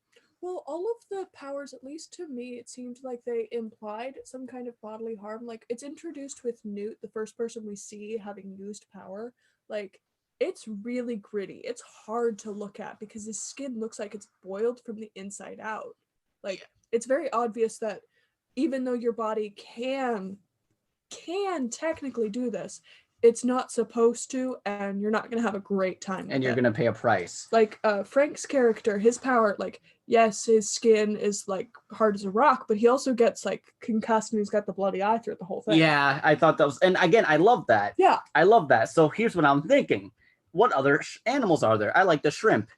A: Well, all of the powers, at least to me, it seemed like they implied some kind of bodily harm. Like, it's introduced with Newt, the first person we see having used power. Like, it's really gritty. It's hard to look at because his skin looks like it's boiled from the inside out. Like, it's very obvious that even though your body can technically do this, it's not supposed to, and you're not going to have a great time with
B: and you're going to pay a price.
A: Like Frank's character, his power, like, yes, his skin is like hard as a rock, but he also gets like concussed and he's got the bloody eye through the whole thing.
B: Yeah, I thought that was, and again, I love that.
A: Yeah,
B: I love that. So here's what I'm thinking. What other animals are there? I like the shrimp,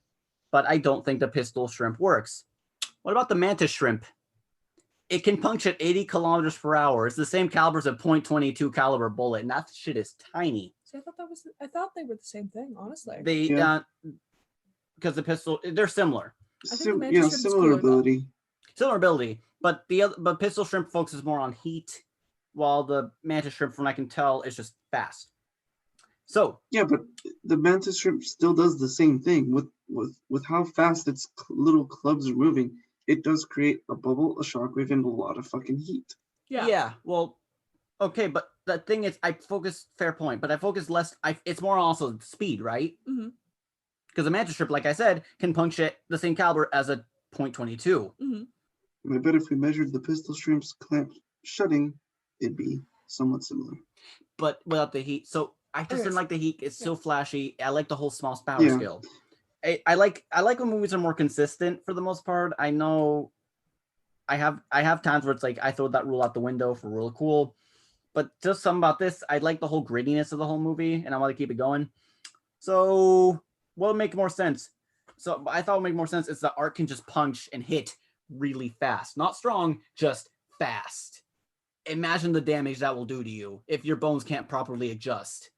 B: but I don't think the pistol shrimp works. What about the mantis shrimp? It can punch at 80 kilometers per hour. It's the same caliber as a .22 caliber bullet, and that shit is tiny.
A: See, I thought they were the same thing, honestly.
B: They because the pistol, they're similar.
C: Similar ability.
B: Similar ability, but but pistol shrimp focuses more on heat, while the mantis shrimp, from what I can tell, is just fast. So
C: yeah, but the mantis shrimp still does the same thing with how fast its little clubs are moving. It does create a bubble, a shockwave, and a lot of fucking heat.
B: Yeah. Well, okay, but the thing is, I focus. Fair point, but I focus less. It's more also speed, right?
A: Mm-hmm.
B: Because a mantis shrimp, like I said, can punch at the same caliber as a .22.
A: Mm-hmm.
C: And I bet if we measured the pistol shrimp's clamp shutting, it'd be somewhat similar.
B: But without the heat. So I just didn't like the heat. It's so flashy. I like the whole small power skill. I like when movies are more consistent for the most part. I know I have times where it's like I throw that rule out the window for real cool. But just something about this, I like the whole grittiness of the whole movie, and I want to keep it going. So what would make more sense? So I thought what would make more sense is that Art can just punch and hit really fast. Not strong, just fast. Imagine the damage that will do to you if your bones can't properly adjust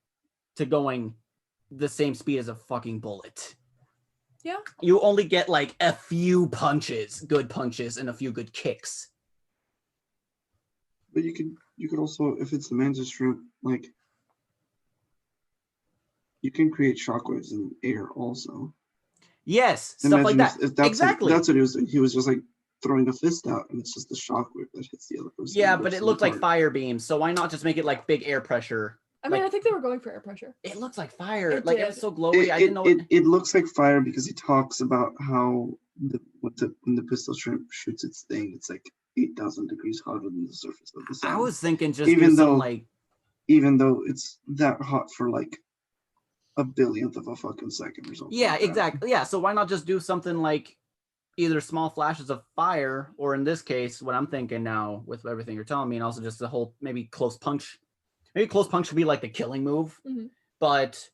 B: to going the same speed as a fucking bullet.
A: Yeah.
B: You only get like a few good punches, and a few good kicks.
C: But you could also, if it's the mantis shrimp, like you can create shockwaves in air also.
B: Yes, stuff like that.
C: Exactly. That's what he was doing. He was just like throwing a fist out, and it's just the shockwave that hits the other person.
B: Yeah, but it looked like fire beams, so why not just make it like big air pressure?
A: I mean, I think they were going for air pressure.
B: It looks like fire. It was so
C: I
B: glowy.
C: didn't know it looks like fire because he talks about how when the pistol shrimp shoots its thing, it's like 8,000 degrees hotter than the surface of the sun.
B: I was thinking just
C: even though it's that hot for like a billionth of a fucking second or something.
B: Yeah, exactly. Yeah, so why not just do something like either small flashes of fire, or in this case, what I'm thinking now with everything you're telling me, and also just the whole maybe close punch. Maybe close punch should be like the killing move, but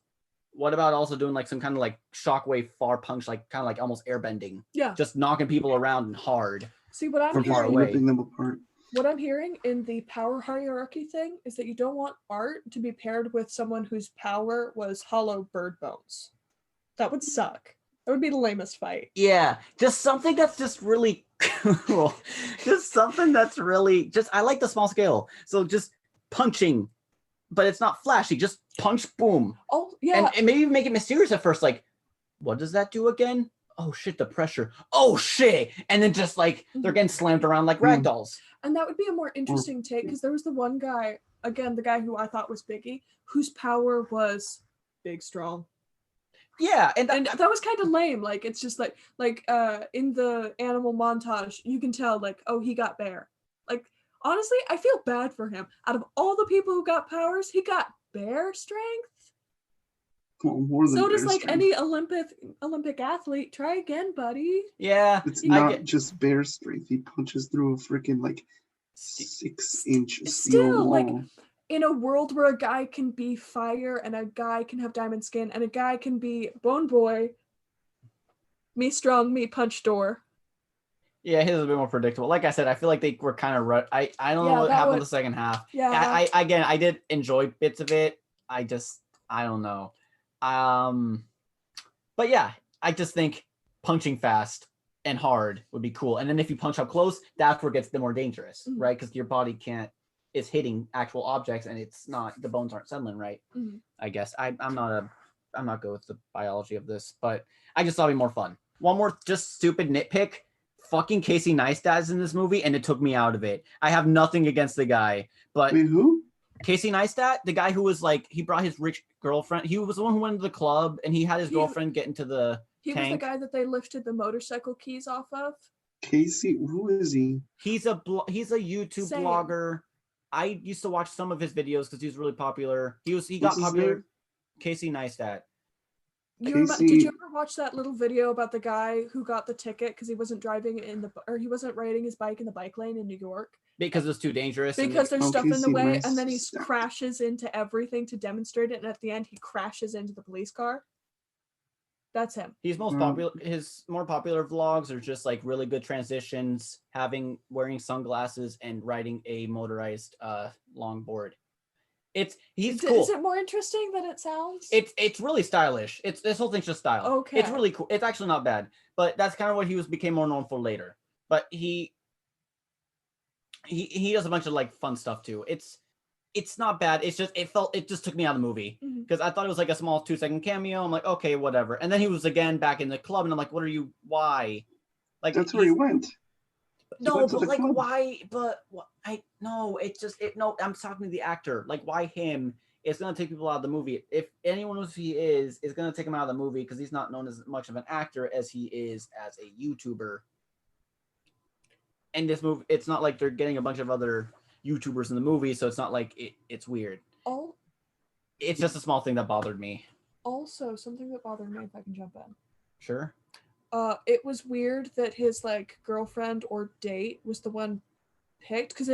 B: what about also doing like some kind of like shockwave far punch, like kind of like almost airbending? Yeah, just knocking people around and hard.
A: See what I'm
B: from
A: hearing,
B: far away.
C: Ripping them apart.
A: What I'm hearing in the power hierarchy thing is that you don't want Art to be paired with someone whose power was hollow bird bones. That would suck. That would be the lamest fight.
B: Yeah, just something that's just really cool. Just something that's really I like the small scale. So just punching but it's not flashy. Just punch, boom.
A: Oh yeah.
B: And maybe make it mysterious at first, like, what does that do again? Oh shit, the pressure. Oh shit. And then just like they're getting slammed around like rag dolls.
A: And that would be a more interesting take, because there was the one guy, again, the guy who I thought was Biggie, whose power was big strong.
B: Yeah, and
A: that was kind of lame. Like, it's just like in the animal montage, you can tell like, oh, he got bear. Like, honestly, I feel bad for him. Out of all the people who got powers, he got bear strength.
C: Well, more than
A: so does like
C: strength.
A: any Olympic athlete. Try again, buddy.
B: Yeah,
C: it's not just bear strength. He punches through a freaking like 6-inch steel wall.
A: Like, in a world where a guy can be fire and a guy can have diamond skin and a guy can be bone boy, me strong, me punch door.
B: Yeah, his is a bit more predictable. Like I said, I feel like they were kind of I don't know what happened in the second half.
A: Yeah.
B: I did enjoy bits of it. I don't know. But yeah, I just think punching fast and hard would be cool. And then if you punch up close, that's where it gets the more dangerous, right? Because your body is hitting actual objects and it's not, the bones aren't settling right. I guess I'm not good with the biology of this, but I just thought it'd be more fun. One more just stupid nitpick. Fucking Casey Neistat's in this movie, and it took me out of it. I have nothing against the guy, but
C: wait, who?
B: Casey Neistat, the guy who was like, he brought his rich girlfriend. He was the one who went to the club, and he had his girlfriend get into the tank.
A: Was the guy that they lifted the motorcycle keys off of.
C: Casey, who is he?
B: He's a YouTube blogger. I used to watch some of his videos because he was really popular. He got popular. Name? Casey Neistat.
A: Did you ever watch that little video about the guy who got the ticket because he wasn't he wasn't riding his bike in the bike lane in New York?
B: Because it's too dangerous.
A: Because there's stuff in the way, and then he crashes into everything to demonstrate it, and at the end he crashes into the police car. That's him.
B: He's most popular. His more popular vlogs are just like really good transitions, wearing sunglasses and riding a motorized longboard. He's cool.
A: Is it more interesting than it sounds?
B: It's really stylish. This whole thing's just style.
A: Okay.
B: It's really cool. It's actually not bad, but that's kind of what he became more known for later. But he does a bunch of like fun stuff too. It's not bad. It's just it just took me out of the movie because I thought it was like a small 2-second cameo. I'm like, okay, whatever. And then he was again back in the club, and I'm like, why? Like
C: that's where he went.
B: No, but like club. Why? But no. I'm talking to the actor. Like, why him? It's gonna take people out of the movie. If anyone knows who he is, it's gonna take him out of the movie because he's not known as much of an actor as he is as a YouTuber. And this movie, it's not like they're getting a bunch of other YouTubers in the movie, so it's not like it's weird.
A: Oh,
B: it's just a small thing that bothered me.
A: Also, something that bothered me, if I can jump in.
B: Sure.
A: It was weird that his like girlfriend or date was the one picked because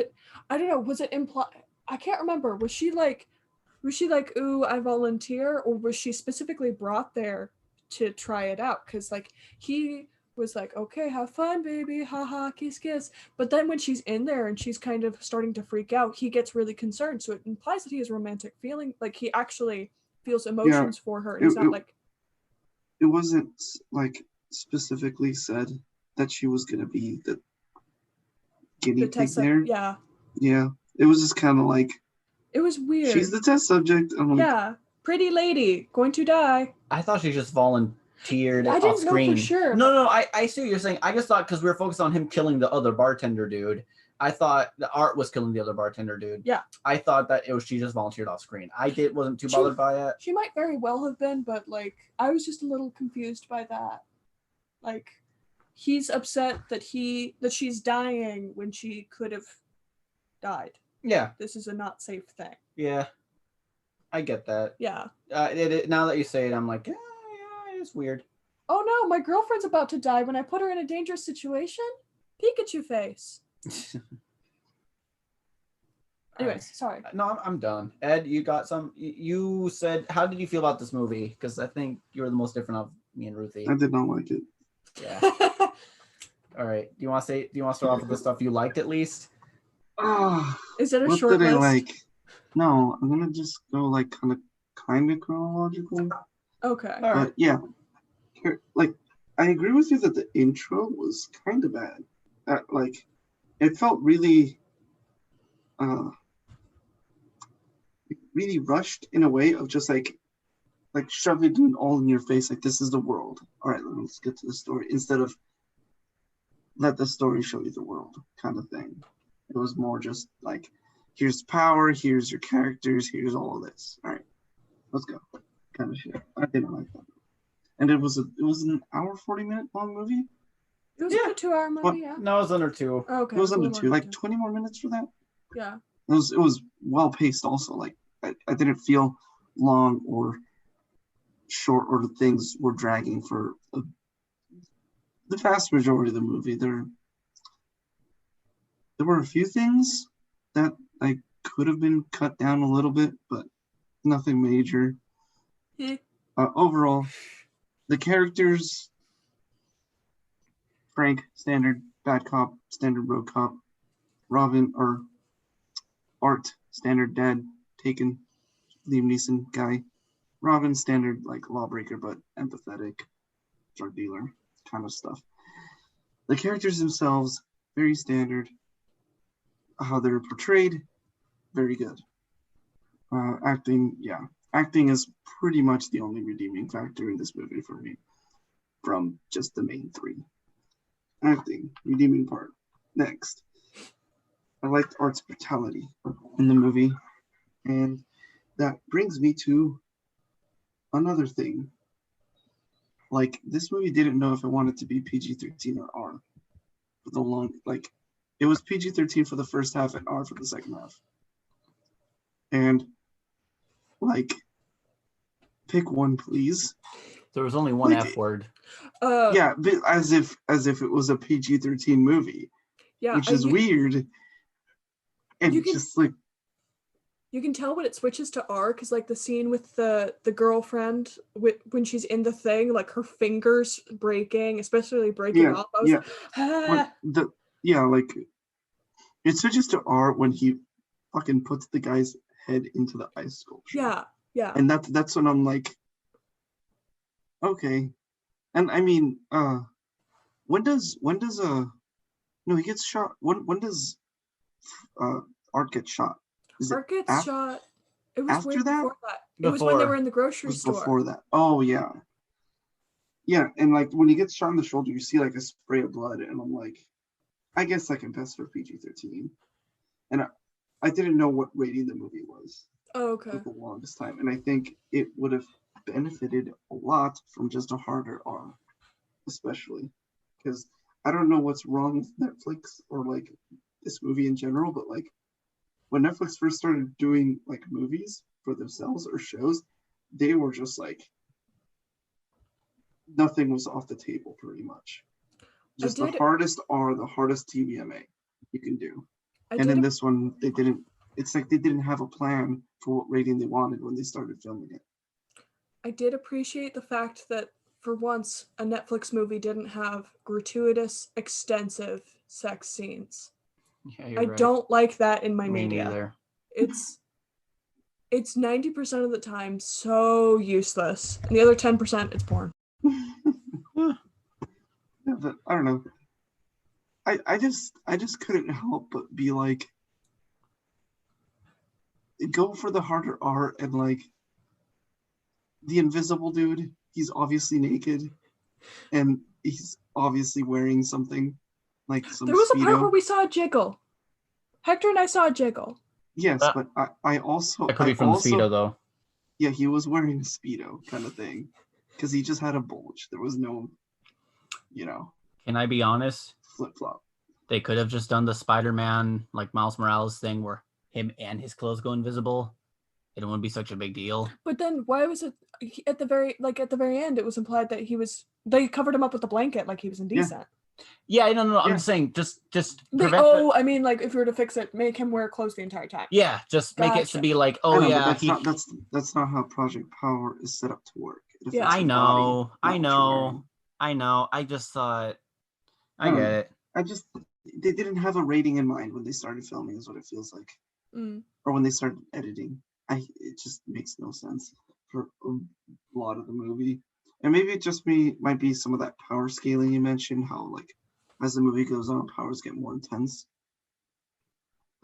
A: I don't know, was it implied? I can't remember. Was she like, ooh, I volunteer, or was she specifically brought there to try it out? Because like he was like, okay, have fun, baby, haha, kiss, kiss. But then when she's in there and she's kind of starting to freak out, he gets really concerned. So it implies that he has romantic feeling, like he actually feels emotions for her. And it's not like
C: it wasn't like specifically said that she was gonna be the guinea pig there. Yeah. It was just kind of like
A: it was weird.
C: She's the test subject.
A: Yeah, pretty lady going to die.
B: I thought she just volunteered
A: I
B: off screen.
A: Know for sure.
B: No, I see what you're saying. I just thought because we were focused on him killing the other bartender dude, I thought the art was killing the other bartender dude.
A: Yeah.
B: I thought that she just volunteered off screen. Wasn't too bothered by it.
A: She might very well have been, but like I was just a little confused by that. Like he's upset that she's dying when she could have died.
B: Yeah.
A: This is a not safe thing.
B: Yeah. I get that.
A: Yeah.
B: Now that you say it, I'm like, yeah, it's weird.
A: Oh no, my girlfriend's about to die when I put her in a dangerous situation? Pikachu face. Anyways, sorry.
B: No, I'm done. Ed, you got some. You said, how did you feel about this movie? Because I think you were the most different of me and Ruthie.
C: I did not like it.
B: Yeah. All right. Do you want to start off with the stuff you liked at least?
A: Is it a
C: what
A: short
C: did
A: list?
C: I like? No, I'm gonna just go like kind of chronological.
A: Okay.
B: All right.
C: But yeah, like I agree with you that the intro was kind of bad. Like it felt really really rushed in a way of just like shove it all in your face. Like, this is the world. All right, let's get to the story. Instead of let the story show you the world kind of thing. It was more just like, here's power, here's your characters, here's all of this. All right, let's go. Kind of shit. I didn't like that. And it was an hour 40-minute long movie.
A: It was like a 2-hour movie, yeah.
B: No, it was under 2.
A: Oh, okay.
C: It was under 2, like 20 more minutes for that.
A: Yeah.
C: It was well paced also. Like I didn't feel long or short, or things were dragging for the vast majority of the movie. There were a few things that I could have been cut down a little bit, but nothing major.
A: Yeah.
C: Overall, the characters: Frank, standard bad cop, standard road cop; Robin, or Art, standard dad, taken, Liam Neeson guy; Robin, standard like lawbreaker but empathetic, drug dealer kind of stuff. The characters themselves, very standard. How they're portrayed, very good. Acting is pretty much the only redeeming factor in this movie for me, from just the main 3. Acting, redeeming part. Next, I liked Art's brutality in the movie, and that brings me to another thing. Like, this movie didn't know if it wanted to be PG-13 or R for the long, like, it was PG-13 for the first half and R for the second half. And, like, pick one, please.
B: There was only one
C: Like,
B: F word.
C: Yeah, but as if it was a PG-13 movie,
A: Yeah,
C: which is weird. And just like,
A: you can tell when it switches to R, because like the scene with the girlfriend when she's in the thing, like her fingers breaking, especially breaking off. I was like, ah.
C: Like it switches to R when he fucking puts the guy's head into the ice sculpture.
A: Yeah.
C: And that's when I'm like, okay. And I mean, when does he gets shot? When does Art get shot?
A: Art gets shot. It was
C: after that?
A: Before that. It was when they were in the grocery store.
C: Before that. Oh yeah. Yeah, and like when he gets shot in the shoulder, you see like a spray of blood, and I'm like, I guess I can pass for PG-13. And I didn't know what rating the movie was.
A: Oh, okay.
C: For the longest time, and I think it would have benefited a lot from just a harder R, especially because I don't know what's wrong with Netflix or like this movie in general, but like when Netflix first started doing like movies for themselves or shows, they were just like nothing was off the table pretty much. Just the hardest R, the hardest TVMA you can do. And in this one, they didn't. It's like they didn't have a plan for what rating they wanted when they started filming it.
A: I did appreciate the fact that for once a Netflix movie didn't have gratuitous, extensive sex scenes.
B: Yeah,
A: I don't like that in my media.
B: Neither.
A: It's 90% of the time so useless, and the other 10% it's porn.
C: Yeah, but I don't know. I just couldn't help but be like, go for the harder R, and like the invisible dude, he's obviously naked and he's obviously wearing something like some
A: There was
C: Speedo.
A: a part where we saw a jiggle. Hector and I saw a jiggle.
C: Yes, but I also
B: That could be from the Speedo though.
C: Yeah, he was wearing a Speedo kind of thing because he just had a bulge. There was no,
B: Can I be honest?
C: Flip-flop.
B: They could have just done the Spider-Man, like Miles Morales thing where him and his clothes go invisible. It wouldn't be such a big deal.
A: But then why was it at the very end? It was implied that they covered him up with a blanket like he was indecent.
B: Yeah, no. I'm saying just
A: prevent. I mean, like if you were to fix it, make him wear clothes the entire time.
B: Yeah, just make it to be like,
C: that's not how Project Power is set up to work.
B: Yeah, I know. I just thought, I get it.
C: They didn't have a rating in mind when they started filming, is what it feels like, or when they started editing. It just makes no sense for a lot of the movie. And maybe it just might be some of that power scaling you mentioned, how like as the movie goes on, powers get more intense.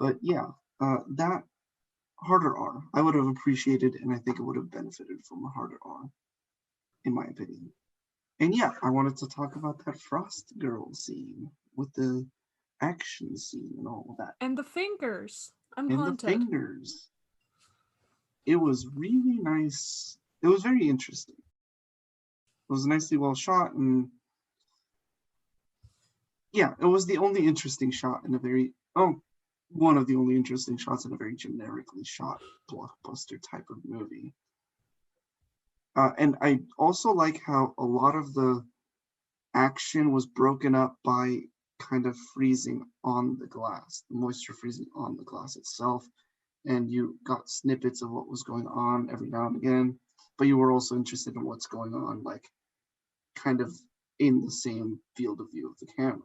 C: But yeah, that harder R. I would have appreciated, and I think it would have benefited from a harder R, in my opinion. And yeah, I wanted to talk about that Frost Girl scene with the action scene and all of that.
A: And the fingers. I'm
C: And
A: haunted.
C: the fingers. It was really nice. It was very interesting. It was nicely well shot, and yeah, it was the only interesting shot in a very one of the only interesting shots in a very generically shot blockbuster type of movie. And I also like how a lot of the action was broken up by kind of freezing on the glass, the moisture freezing on the glass itself, and you got snippets of what was going on every now and again, but you were also interested in what's going on, like kind of in the same field of view of the camera.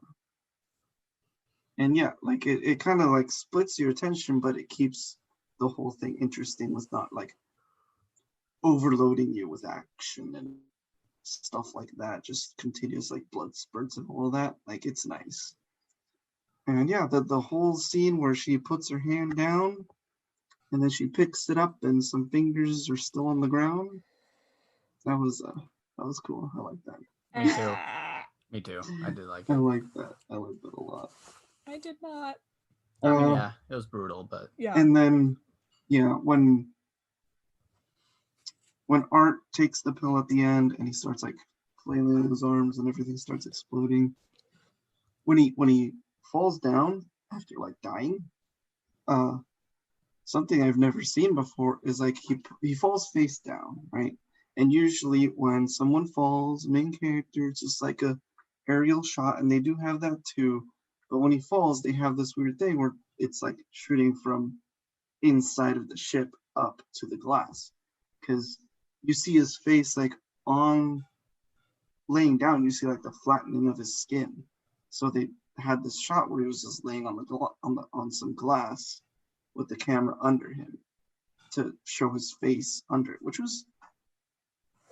C: And yeah, like it kind of like splits your attention, but it keeps the whole thing interesting with not like overloading you with action and stuff like that, just continuous like blood spurts and all of that. Like it's nice. And yeah, the whole scene where she puts her hand down and then she picks it up and some fingers are still on the ground. That was cool. I like that.
B: Me too. Me too. I did like
C: I
B: it.
C: like that. I like that a lot.
A: I did not.
B: I mean, yeah, it was brutal, but
A: Yeah.
C: And then yeah, when Art takes the pill at the end and he starts like flailing his arms and everything starts exploding. When he falls down after like dying, something I've never seen before is like he falls face down, right? And usually when someone falls, main character, it's just like a aerial shot, and they do have that too. But when he falls, they have this weird thing where it's like shooting from inside of the ship up to the glass, because you see his face like on laying down. You see like the flattening of his skin. So they had this shot where he was just laying on some glass with the camera under him to show his face under it, which was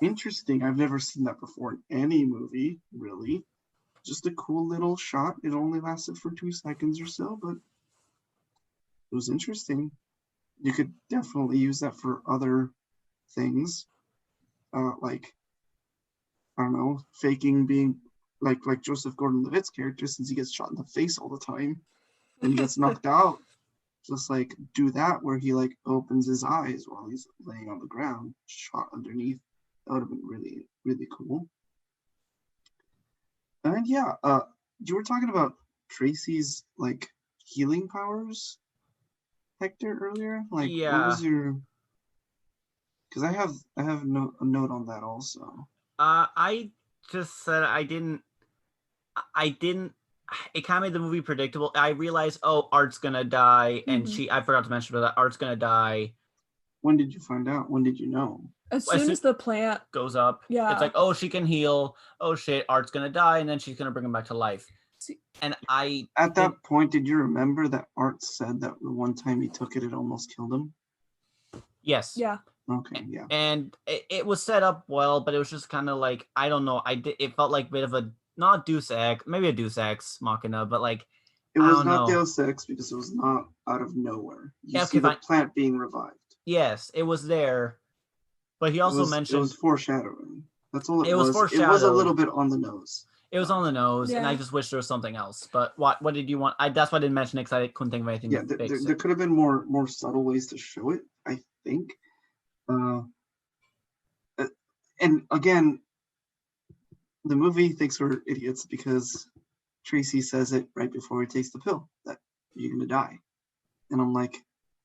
C: interesting. I've never seen that before in any movie, really. Just a cool little shot. It only lasted for 2 seconds or so, but it was interesting. You could definitely use that for other things, like I don't know, faking being like Joseph Gordon-Levitt's character, since he gets shot in the face all the time and he gets knocked out. Just like do that where he like opens his eyes while he's laying on the ground, shot underneath. That would have been really, really cool. And yeah, you were talking about Tracy's like healing powers, Hector, earlier. Like,
B: yeah.
C: what was your? Because I have a note on that also.
B: I just said I didn't. It kind of made the movie predictable. I realized, Art's gonna die, and I forgot to mention that Art's gonna die.
C: When did you find out? When did you know?
A: As soon as the plant
B: goes up,
A: yeah,
B: it's like, she can heal. Oh shit, Art's gonna die, and then she's gonna bring him back to life. And
C: at that point, did you remember that Art said that the one time he took it, it almost killed him?
B: Yes.
A: Yeah.
C: Okay. Yeah.
B: And it was set up well, but it was just kind of like, I don't know. It felt like a bit of a not Deus Ex, maybe a Deus Ex Machina, but like
C: it was not Deus Ex because it was not out of nowhere. You see the plant being revived.
B: Yes, it was there, but he also mentioned
C: it was foreshadowing. That's all
B: it was.
C: It was a little bit on the nose.
B: It was on the nose, and I just wish there was something else. But what did you want? That's why I didn't mention it, because I couldn't think of anything.
C: Yeah, there could have been more subtle ways to show it, I think. And again, the movie thinks we're idiots because Tracy says it right before he takes the pill that you're gonna die, and I'm like,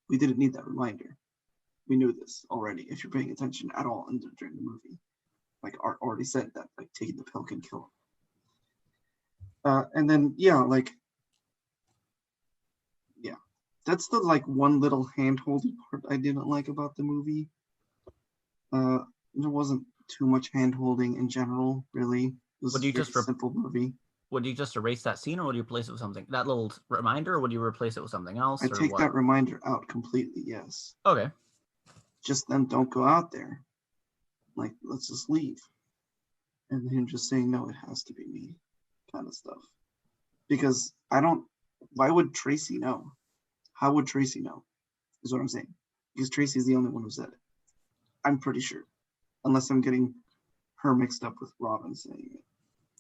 C: we didn't need that reminder. We knew this already. If you're paying attention at all during the movie, like Art already said that like taking the pill can kill him. And then that's the like one little hand-holdy part I didn't like about the movie. There wasn't too much hand-holding in general, really. It was a simple movie.
B: Would you just erase that scene, or would you replace it with something? That little reminder, or would you replace it with something else?
C: I take that reminder out completely, yes.
B: Okay.
C: Just then don't go out there. Like, let's just leave. And him just saying, no, it has to be me, kind of stuff. Because why would Tracy know? How would Tracy know? Is what I'm saying. because Tracy's the only one who said it. I'm pretty sure, unless I'm getting her mixed up with Robin saying it.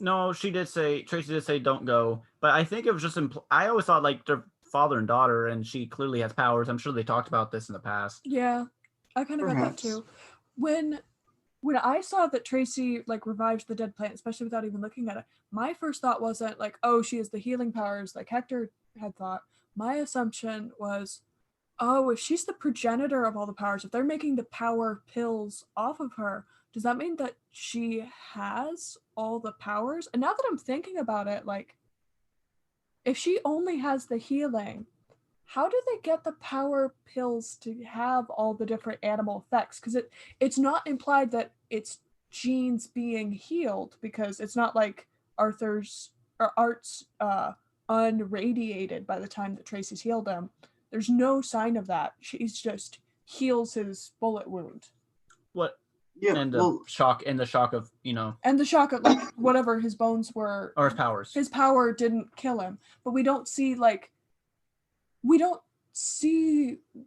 B: No, Tracy did say don't go, but I think it was just, I always thought like they're father and daughter, and she clearly has powers. I'm sure they talked about this in the past.
A: Yeah, I kind of got that too. When I saw that Tracy like revived the dead plant, especially without even looking at it, my first thought wasn't like, oh, she has the healing powers like Hector had thought. My assumption was, oh, if she's the progenitor of all the powers, if they're making the power pills off of her, does that mean that she has all the powers? And now that I'm thinking about it, like, if she only has the healing, how do they get the power pills to have all the different animal effects? Because it's not implied that it's genes being healed, because it's not like Art's unradiated by the time that Tracy's healed him. There's no sign of that. She's just heals his bullet wound.
B: What?
C: Yeah,
B: and the shock of,
A: and the shock of like whatever his bones were,
B: or his powers.
A: His power didn't kill him, but we don't see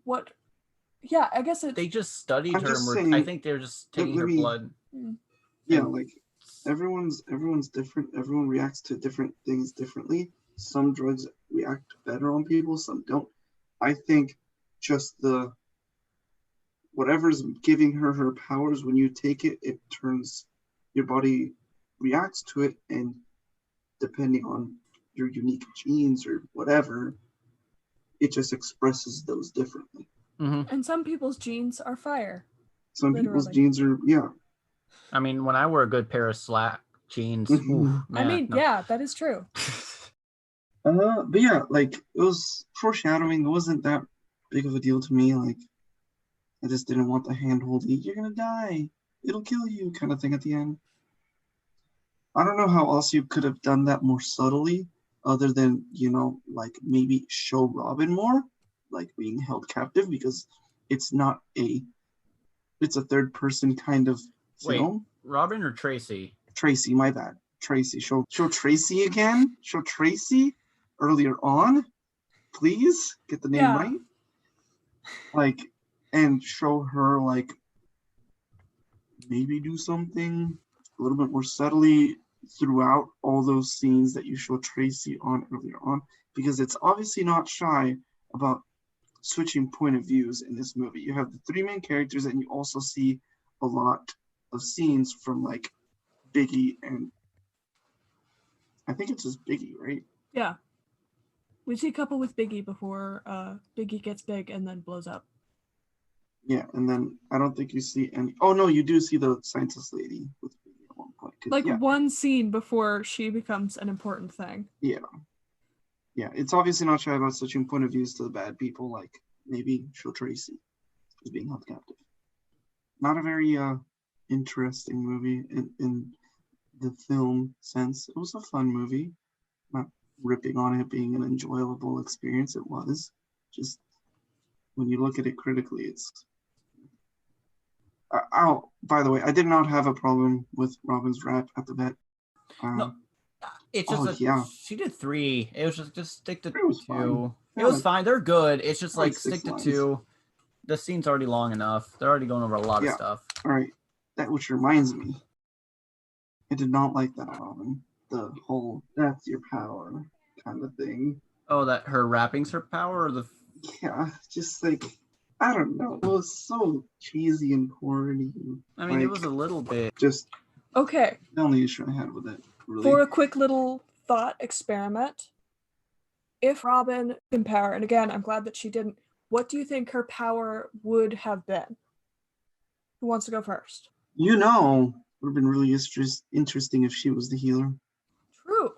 A: what. Yeah, I guess
B: they just studied her. I think they're just taking her blood.
C: Yeah, like everyone's different. Everyone reacts to different things differently. Some drugs react better on people, some don't. I think just whatever's giving her powers, when you take it, it turns, your body reacts to it, and depending on your unique genes or whatever, it just expresses those differently.
B: Mm-hmm.
A: And some people's genes are fire.
C: Some people's genes are, yeah.
B: I mean, when I wear a good pair of slack jeans, ooh, man,
A: yeah, that is true.
C: But yeah, like, it was foreshadowing. It wasn't that big of a deal to me. Like, I just didn't want the hand-holding, you're gonna die, it'll kill you kind of thing at the end. I don't know how else you could have done that more subtly, other than, like maybe show Robin more, like being held captive, because it's a third person kind of film.
B: Wait, Robin or Tracy?
C: Tracy, my bad. Tracy. Show Tracy again. Show Tracy earlier on. Please get the name right. Like, and show her, like, maybe do something a little bit more subtly throughout all those scenes that you show Tracy on earlier on, because it's obviously not shy about switching point of views in this movie. You have the three main characters, and you also see a lot of scenes from, like, Biggie, and I think it's just Biggie, right?
A: Yeah. We see a couple with Biggie before Biggie gets big and then blows up.
C: Yeah, and then I don't think you see any. Oh no, you do see the scientist lady with Biggie at one point.
A: Like, one scene before she becomes an important thing.
C: Yeah. Yeah, it's obviously not shy about switching point of views to the bad people, like maybe show Tracy is being held captive. Not a very interesting movie in the film sense. It was a fun movie. Not ripping on it being an enjoyable experience. It was. Just when you look at it critically, it's. By the way, I did not have a problem with Robin's rap at the vet.
B: No, it's just she did 3. It was just stick to 2.
C: Fine.
B: It was fine. They're good. It's just like stick to
C: lines.
B: 2. The scene's already long enough. They're already going over a lot of stuff.
C: All right, that which reminds me, I did not like that Robin. The whole "that's your power" kind of thing.
B: Oh, that her rapping's her power, or the?
C: Yeah, just like, I don't know. It was so cheesy and corny.
B: I mean, it was a little bit.
C: Just
A: okay.
C: The only issue I had with it. Really.
A: For a quick little thought experiment, if Robin can power, and again, I'm glad that she didn't, what do you think her power would have been? Who wants to go first?
C: It would have been really interesting if she was the healer.
A: True.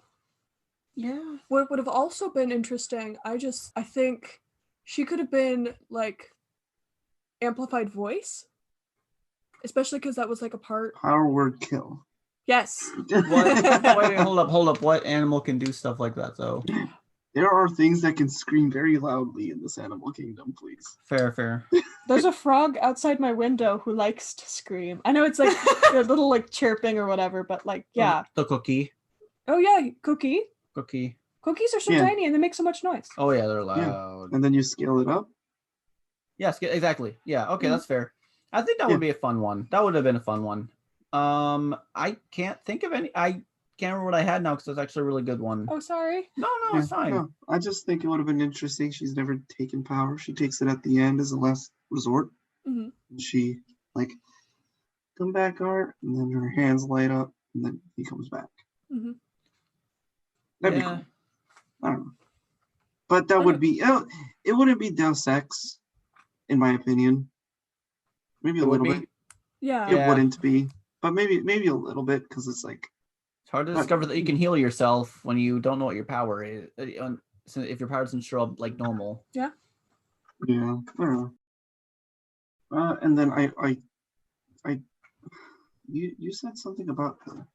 C: Yeah.
A: What would have also been interesting, I think she could have been like amplified voice, especially because that was like a part.
C: Power word kill.
A: Yes.
B: Wait, hold up. What animal can do stuff like that, though?
C: There are things that can scream very loudly in this animal kingdom, please.
B: Fair.
A: There's a frog outside my window who likes to scream. I know it's like a little like chirping or whatever, but like, yeah.
B: The cookie.
A: Oh yeah, cookie.
B: Cookies
A: are so tiny and they make so much noise.
B: Oh yeah, they're loud.
C: Yeah. And then you scale it up.
B: Yes, exactly. Yeah, okay,
A: Mhm.
B: that's fair. I think that
C: Yeah.
B: would be a fun one. That would have been a fun one. I can't think of any. I can't remember what I had now because it's actually a really good one.
A: Oh, sorry.
B: No,
C: Yeah,
B: it's fine.
C: no, I just think it would have been interesting. She's never taken power. She takes it at the end as a last resort.
A: Mhm.
C: And she like, come back, Art, and then her hands light up, and then he comes back.
A: Mhm.
C: That'd be
B: Yeah.
C: cool. I don't know, but that
A: I
C: would
A: don't-
C: be it wouldn't be Deus Ex, in my opinion. Maybe
B: It
C: a
B: would
C: little
B: be.
C: bit.
A: Yeah.
C: It
B: Yeah.
C: wouldn't be, but maybe a little bit because it's like,
B: It's hard to
C: but
B: discover that you can heal yourself when you don't know what your power is. So if your power doesn't show up like normal.
C: yeah, I don't know. And then I you said something about the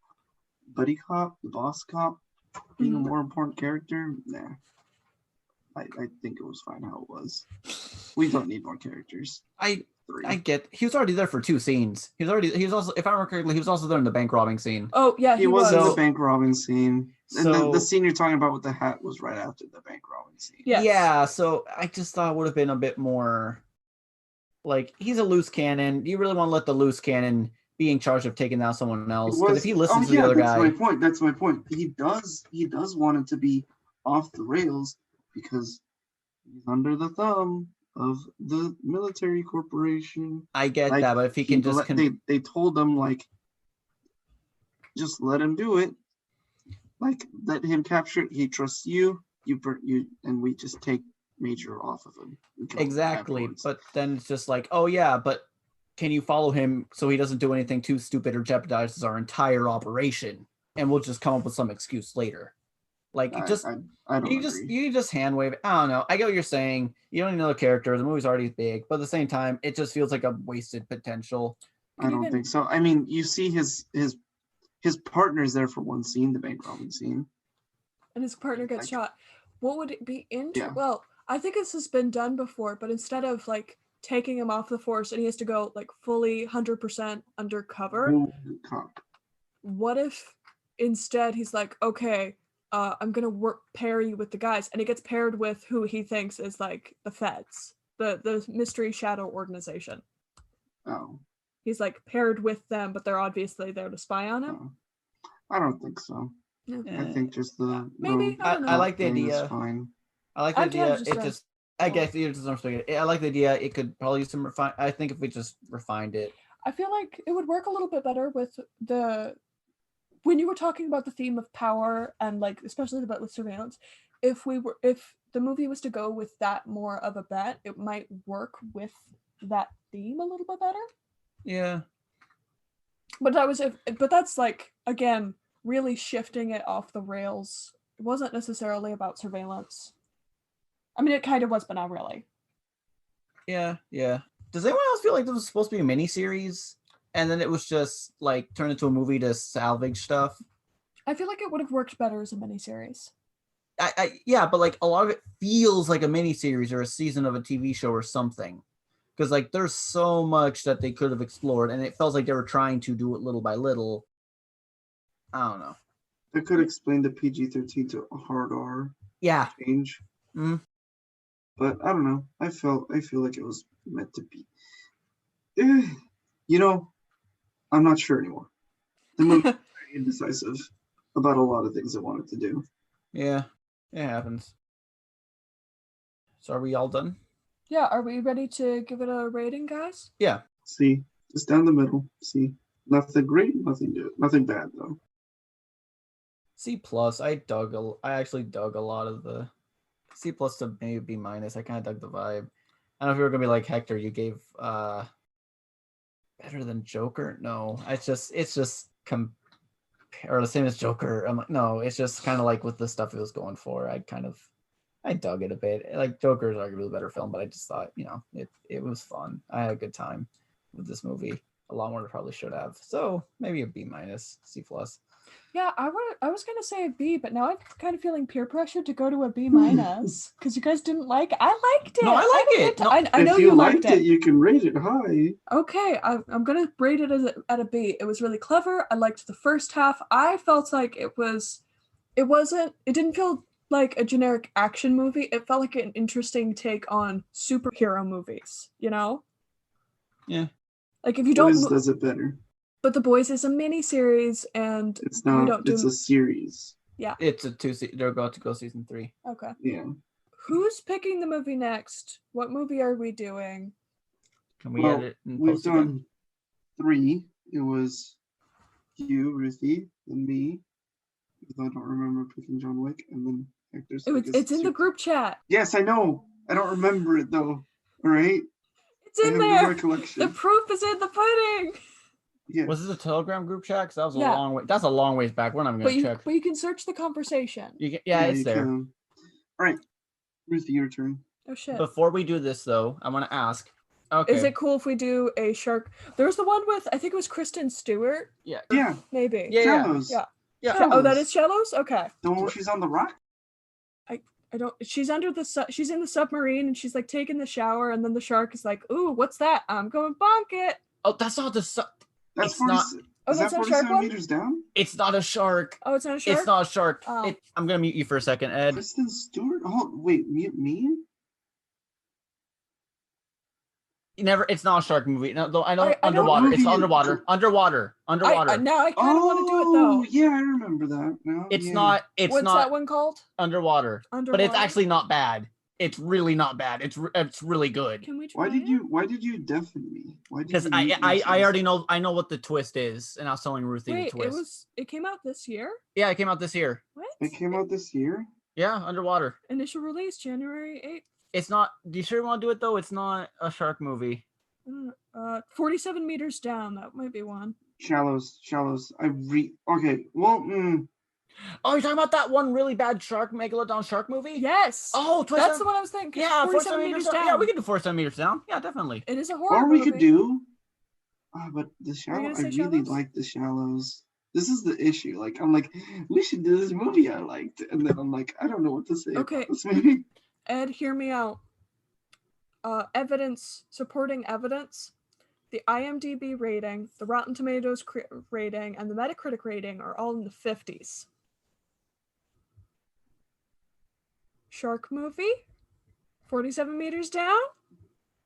C: buddy cop, the boss cop, being a
A: Mhm.
C: more important character. Nah, I think it was fine how it was. We don't need more characters.
B: I
C: 3.
B: get he was already there for 2 scenes. He was also, if I remember correctly, he was also there in the bank robbing scene.
A: Oh, yeah,
C: He was in the
B: So-
C: bank robbing scene, and
B: So
C: the scene you're talking about with the hat was right after the bank robbing scene.
A: Yes.
B: yeah, so I just thought it would have been a bit more like he's a loose cannon. You really want to let the loose cannon be in charge of taking down someone else because if he listens to the other
C: that's
B: guy,
C: my point. That's my point. He does want it to be off the rails because he's under the thumb of the military corporation.
B: I get that, but if he can just
C: they told him like, just let him do it. Like, let him capture it. He trusts you. You and we just take Major off of him.
B: exactly,
C: afterwards.
B: but then it's just like, oh yeah, but can you follow him so he doesn't do anything too stupid or jeopardizes our entire operation? And we'll just come up with some excuse later. Like
C: I
B: just
C: don't agree.
B: you just hand wave. I don't know. I get what you're saying. You don't need another character. The movie's already big, but at the same time, it just feels like a wasted potential.
C: I don't think so. I mean, you see his partner's there for one scene, the bank robbing scene.
A: And his partner gets
C: Like-
A: shot. What would it be
C: Yeah.
A: Well, I think this has been done before, but instead of like taking him off the force and he has to go like fully 100% undercover,
C: Who cop?
A: what if instead he's like, okay, I'm gonna pair you with the guys, and he gets paired with who he thinks is like the feds, the mystery shadow organization.
C: Oh,
A: He's like paired with them, but they're obviously there to spy on him.
C: no. I don't think so.
A: Yeah.
C: I think just the
A: Maybe, I don't know.
B: I like the
C: thing is
B: idea.
C: fine.
B: I like the
A: I'm kind of
B: idea.
A: just
B: It just I guess you just understand it. I like the idea. It could probably use some refine. I think if we just refined it.
A: I feel like it would work a little bit better with when you were talking about the theme of power and like especially the bet with surveillance. If the movie was to go with that more of a bet, it might work with that theme a little bit better.
B: Yeah.
A: But that's like again really shifting it off the rails. It wasn't necessarily about surveillance. I mean, it kind of was, but not really.
B: Yeah. Does anyone else feel like this was supposed to be a miniseries, and then it was just like turned into a movie to salvage stuff?
A: I feel like it would have worked better as a miniseries.
B: Yeah, but like a lot of it feels like a miniseries or a season of a TV show or something, because like there's so much that they could have explored, and it felt like they were trying to do it little by little. I don't know.
C: They could explain the PG-13 to a hard R
B: Yeah.
C: change.
B: Mhm.
C: But I don't know. I feel like it was meant to be. I'm not sure anymore. The movie was very indecisive about a lot of things it wanted to do.
B: Yeah. It happens. So are we all done?
A: Yeah, are we ready to give it a rating, guys?
B: Yeah.
C: See, just down the middle. See, nothing great, nothing good, nothing bad though.
B: C+. I actually dug a lot of the C+ to maybe B-. I kind of dug the vibe. I don't know if you were gonna be like Hector. You gave better than Joker. No, it's just or the same as Joker. I'm like, no, it's just kind of like with the stuff it was going for. I dug it a bit. Like Joker is arguably a better film, but I just thought it was fun. I had a good time with this movie. A lot more than I probably should have. So maybe a B-, C+.
A: Yeah, I was gonna say a B, but now I'm kind of feeling peer pressure to go to a B- because you guys didn't like it. I liked it.
B: No, I like
A: had a
B: it.
A: good
B: No,
A: ti- I know
C: if
A: you liked it.
C: you can rate it high.
A: Okay, I'm gonna rate it at a B. It was really clever. I liked the first half. I felt like it didn't feel like a generic action movie. It felt like an interesting take on superhero movies, you know?
B: Yeah.
A: Like if you
C: Boys
A: don't
C: does it better.
A: but The Boys is a mini-series and
C: It's
A: we
C: not.
A: don't
C: It's
A: do
C: a series.
A: Yeah.
B: It's a they're about to go season 3.
A: Okay.
C: Yeah.
A: Who's picking the movie next? What movie are we doing?
B: Can we
C: Well,
B: edit and
C: we've
B: post
C: done
B: again?
C: 3. It was you, Ruthie, and me. Because I don't remember picking John Wick, and then Hector. So
A: It's in the group chat.
C: Yes, I know. I don't remember it though. All right.
A: It's
C: I
A: in
C: have no
A: there.
C: recollection.
A: The proof is in the pudding.
C: Yes.
B: Was this a Telegram group chat? Because that was
A: Yeah.
B: a long way. That's a long ways back. We're not even gonna check.
A: But you can search the conversation.
B: You can, yeah, it's
C: you
B: there.
C: can. All right, Ruthie, your turn.
A: Oh shit.
B: Before we do this, though, I want to ask. Okay.
A: Is it cool if we do a shark? There's the one with I think it was Kristen Stewart.
B: Yeah.
C: Yeah.
A: Maybe.
B: Yeah.
C: Shallows.
A: Yeah.
B: Yeah.
A: Oh, that is Shallows? Okay.
C: The one where she's on the rock.
A: I don't. She's under the. She's in the submarine and she's like taking the shower and then the shark is like, "Ooh, what's that? I'm going bonk it."
B: Oh, that's not the.
C: That's
B: It's
C: 40,
B: not-
A: Oh,
C: is
A: that's
C: that
A: not a shark
C: 47
A: one?
C: meters down?
B: It's not a shark.
A: Oh, it's not a shark.
B: It's not a shark.
A: Oh.
B: I'm gonna mute you for a second, Ed.
C: Kristen Stewart? Oh, wait, mute me?
B: It's not a shark movie. No, though I know
A: I know
B: underwater.
C: what
B: It's
C: movie
B: underwater. Underwater.
A: Now I kind of want to do it though.
C: Yeah, I remember that now.
B: It's
C: yeah.
B: not. It's
A: What's
B: not
A: that one called?
B: underwater.
A: Underwater.
B: But it's actually not bad. It's really not bad. It's really good.
A: Can we try
C: Why did you deafen me? Why did
B: Because
C: you
B: I
C: mute
B: I
C: yourself?
B: already know what the twist is, and I was telling Ruthie
A: Wait,
B: the twist.
A: it came out this year?
B: Yeah, it came out this year.
A: What?
C: It came out this year?
B: Yeah, underwater.
A: Initial release January 8th.
B: It's not. Do you sure want to do it though? It's not a shark movie.
A: 47 meters down. That might be one.
C: Shallows. Okay, well,
B: Oh, you're talking about that one really bad shark megalodon shark movie?
A: Yes.
B: Oh,
A: That's the one I was thinking.
B: Yeah,
A: 47 meters down.
B: Yeah, we can do 47 meters down. Yeah, definitely.
A: It is a horror
C: or we
A: movie.
C: could do. But the
A: Were you
C: shallow,
A: gonna
C: I
A: say
C: really
A: Shallows?
C: like the shallows. This is the issue. Like, I'm like, we should do this movie I liked, and then I'm like, I don't know what to say
A: Okay.
C: about this movie.
A: Ed, hear me out. Supporting evidence. The IMDb rating, the Rotten Tomatoes rating, and the Metacritic rating are all in the 50s. Shark movie? 47 meters down?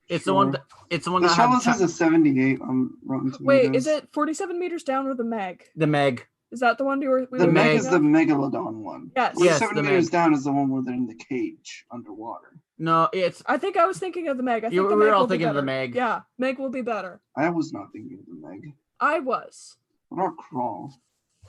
B: It's
C: Sure.
B: the one. It's the one
C: The
B: that
C: shallows
B: had
C: has a 78 on Rotten Tomatoes.
A: Wait, is it 47 meters down or the Meg?
B: the Meg.
A: Is that the one we were
C: The
A: thinking
C: Meg is the
A: of?
C: Megalodon one.
A: Yes.
B: Yes,
C: 47
B: the
C: meters
B: Meg.
C: down is the one where they're in the cage underwater.
B: No, it's.
A: I think I was thinking of the Meg. I think
B: You-
A: the
B: we were
A: Meg
B: all
A: will be
B: thinking of the
A: better.
B: Meg.
A: Yeah, Meg will be better.
C: I was not thinking of the Meg.
A: I was.
C: What about Crawl?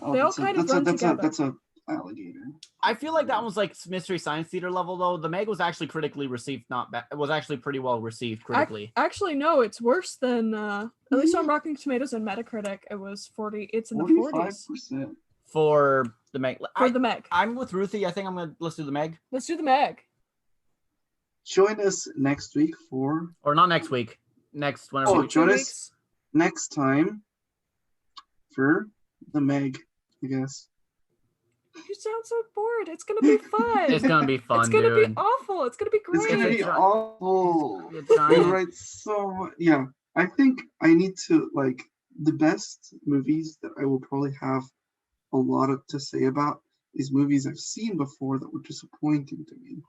C: Oh,
A: They all
C: that's a-
A: kind of
C: that's a-
A: run
C: that's
A: together.
C: That's a alligator.
B: I feel like that was like Mystery Science Theater level though. The Meg was actually critically received. Not bad. It was actually pretty well received critically.
A: Actually, no, it's worse than at least on Rotten Tomatoes and Metacritic. It was 40. It's in the 40s
C: 45%.
B: For the Meg.
A: for the Meg.
B: I'm with Ruthie. I think let's do the Meg.
A: Let's do the Meg.
C: Join us next week for
B: Or not next week. Next whenever.
C: Oh,
B: we-
C: join
A: 2
C: us
A: weeks.
C: next time for the Meg, I guess.
A: You sound so bored. It's gonna be fun.
B: It's gonna be fun,
A: It's gonna
B: dude.
A: be awful. It's gonna be great.
C: It's gonna be
B: It's-
C: awful.
B: It's
C: You
B: trying.
C: write so much. Yeah, I think I need to like the best movies that I will probably have a lot to say about is movies I've seen before that were disappointing to me.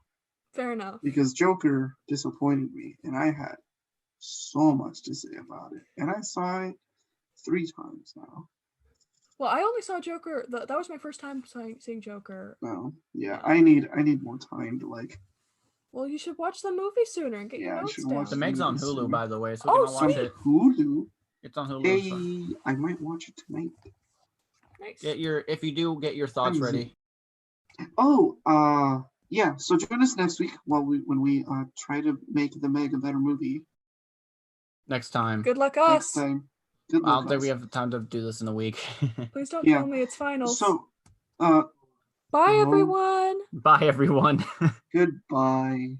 A: Fair enough.
C: Because Joker disappointed me, and I had so much to say about it, and I saw it 3 times now.
A: Well, I only saw Joker. That was my first time seeing Joker.
C: So yeah, I need more time to like.
A: Well, you should watch the movie sooner and get
C: Yeah,
A: your
C: I
A: notes
C: should
A: down.
C: watch
B: The Meg's on
C: Soon.
B: Hulu, by the way, so
A: Oh,
B: we can watch
A: sweet.
B: it.
C: Hulu.
B: It's on Hulu.
C: Hey, I might watch it tonight.
A: Nice.
B: If you do, get your thoughts ready.
C: Oh, yeah. So join us next week when we try to make the Meg a better movie.
B: Next time.
A: Good luck
C: Next
A: us.
C: time. Good
B: I
C: luck.
B: don't think we
C: us.
B: have time to do this in a week.
A: Please don't
C: Yeah.
A: tell me it's finals.
C: So,
A: Bye,
C: no.
A: everyone.
B: Bye, everyone.
C: goodbye.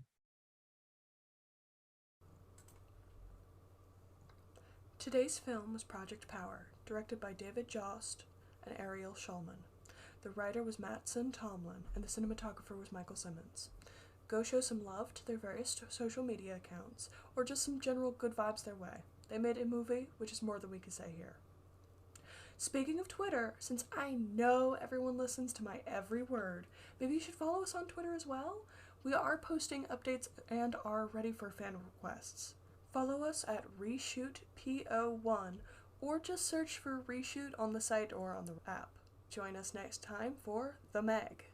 A: Today's film was Project Power, directed by David Jost and Ariel Schulman. The writer was Mattson Tomlin, and the cinematographer was Michael Simmons. Go show some love to their various social media accounts, or just some general good vibes their way. They made a movie, which is more than we can say here. Speaking of Twitter, since I know everyone listens to my every word, maybe you should follow us on Twitter as well. We are posting updates and are ready for fan requests. Follow us at ReshootPO1 or just search for Reshoot on the site or on the app. Join us next time for The Meg.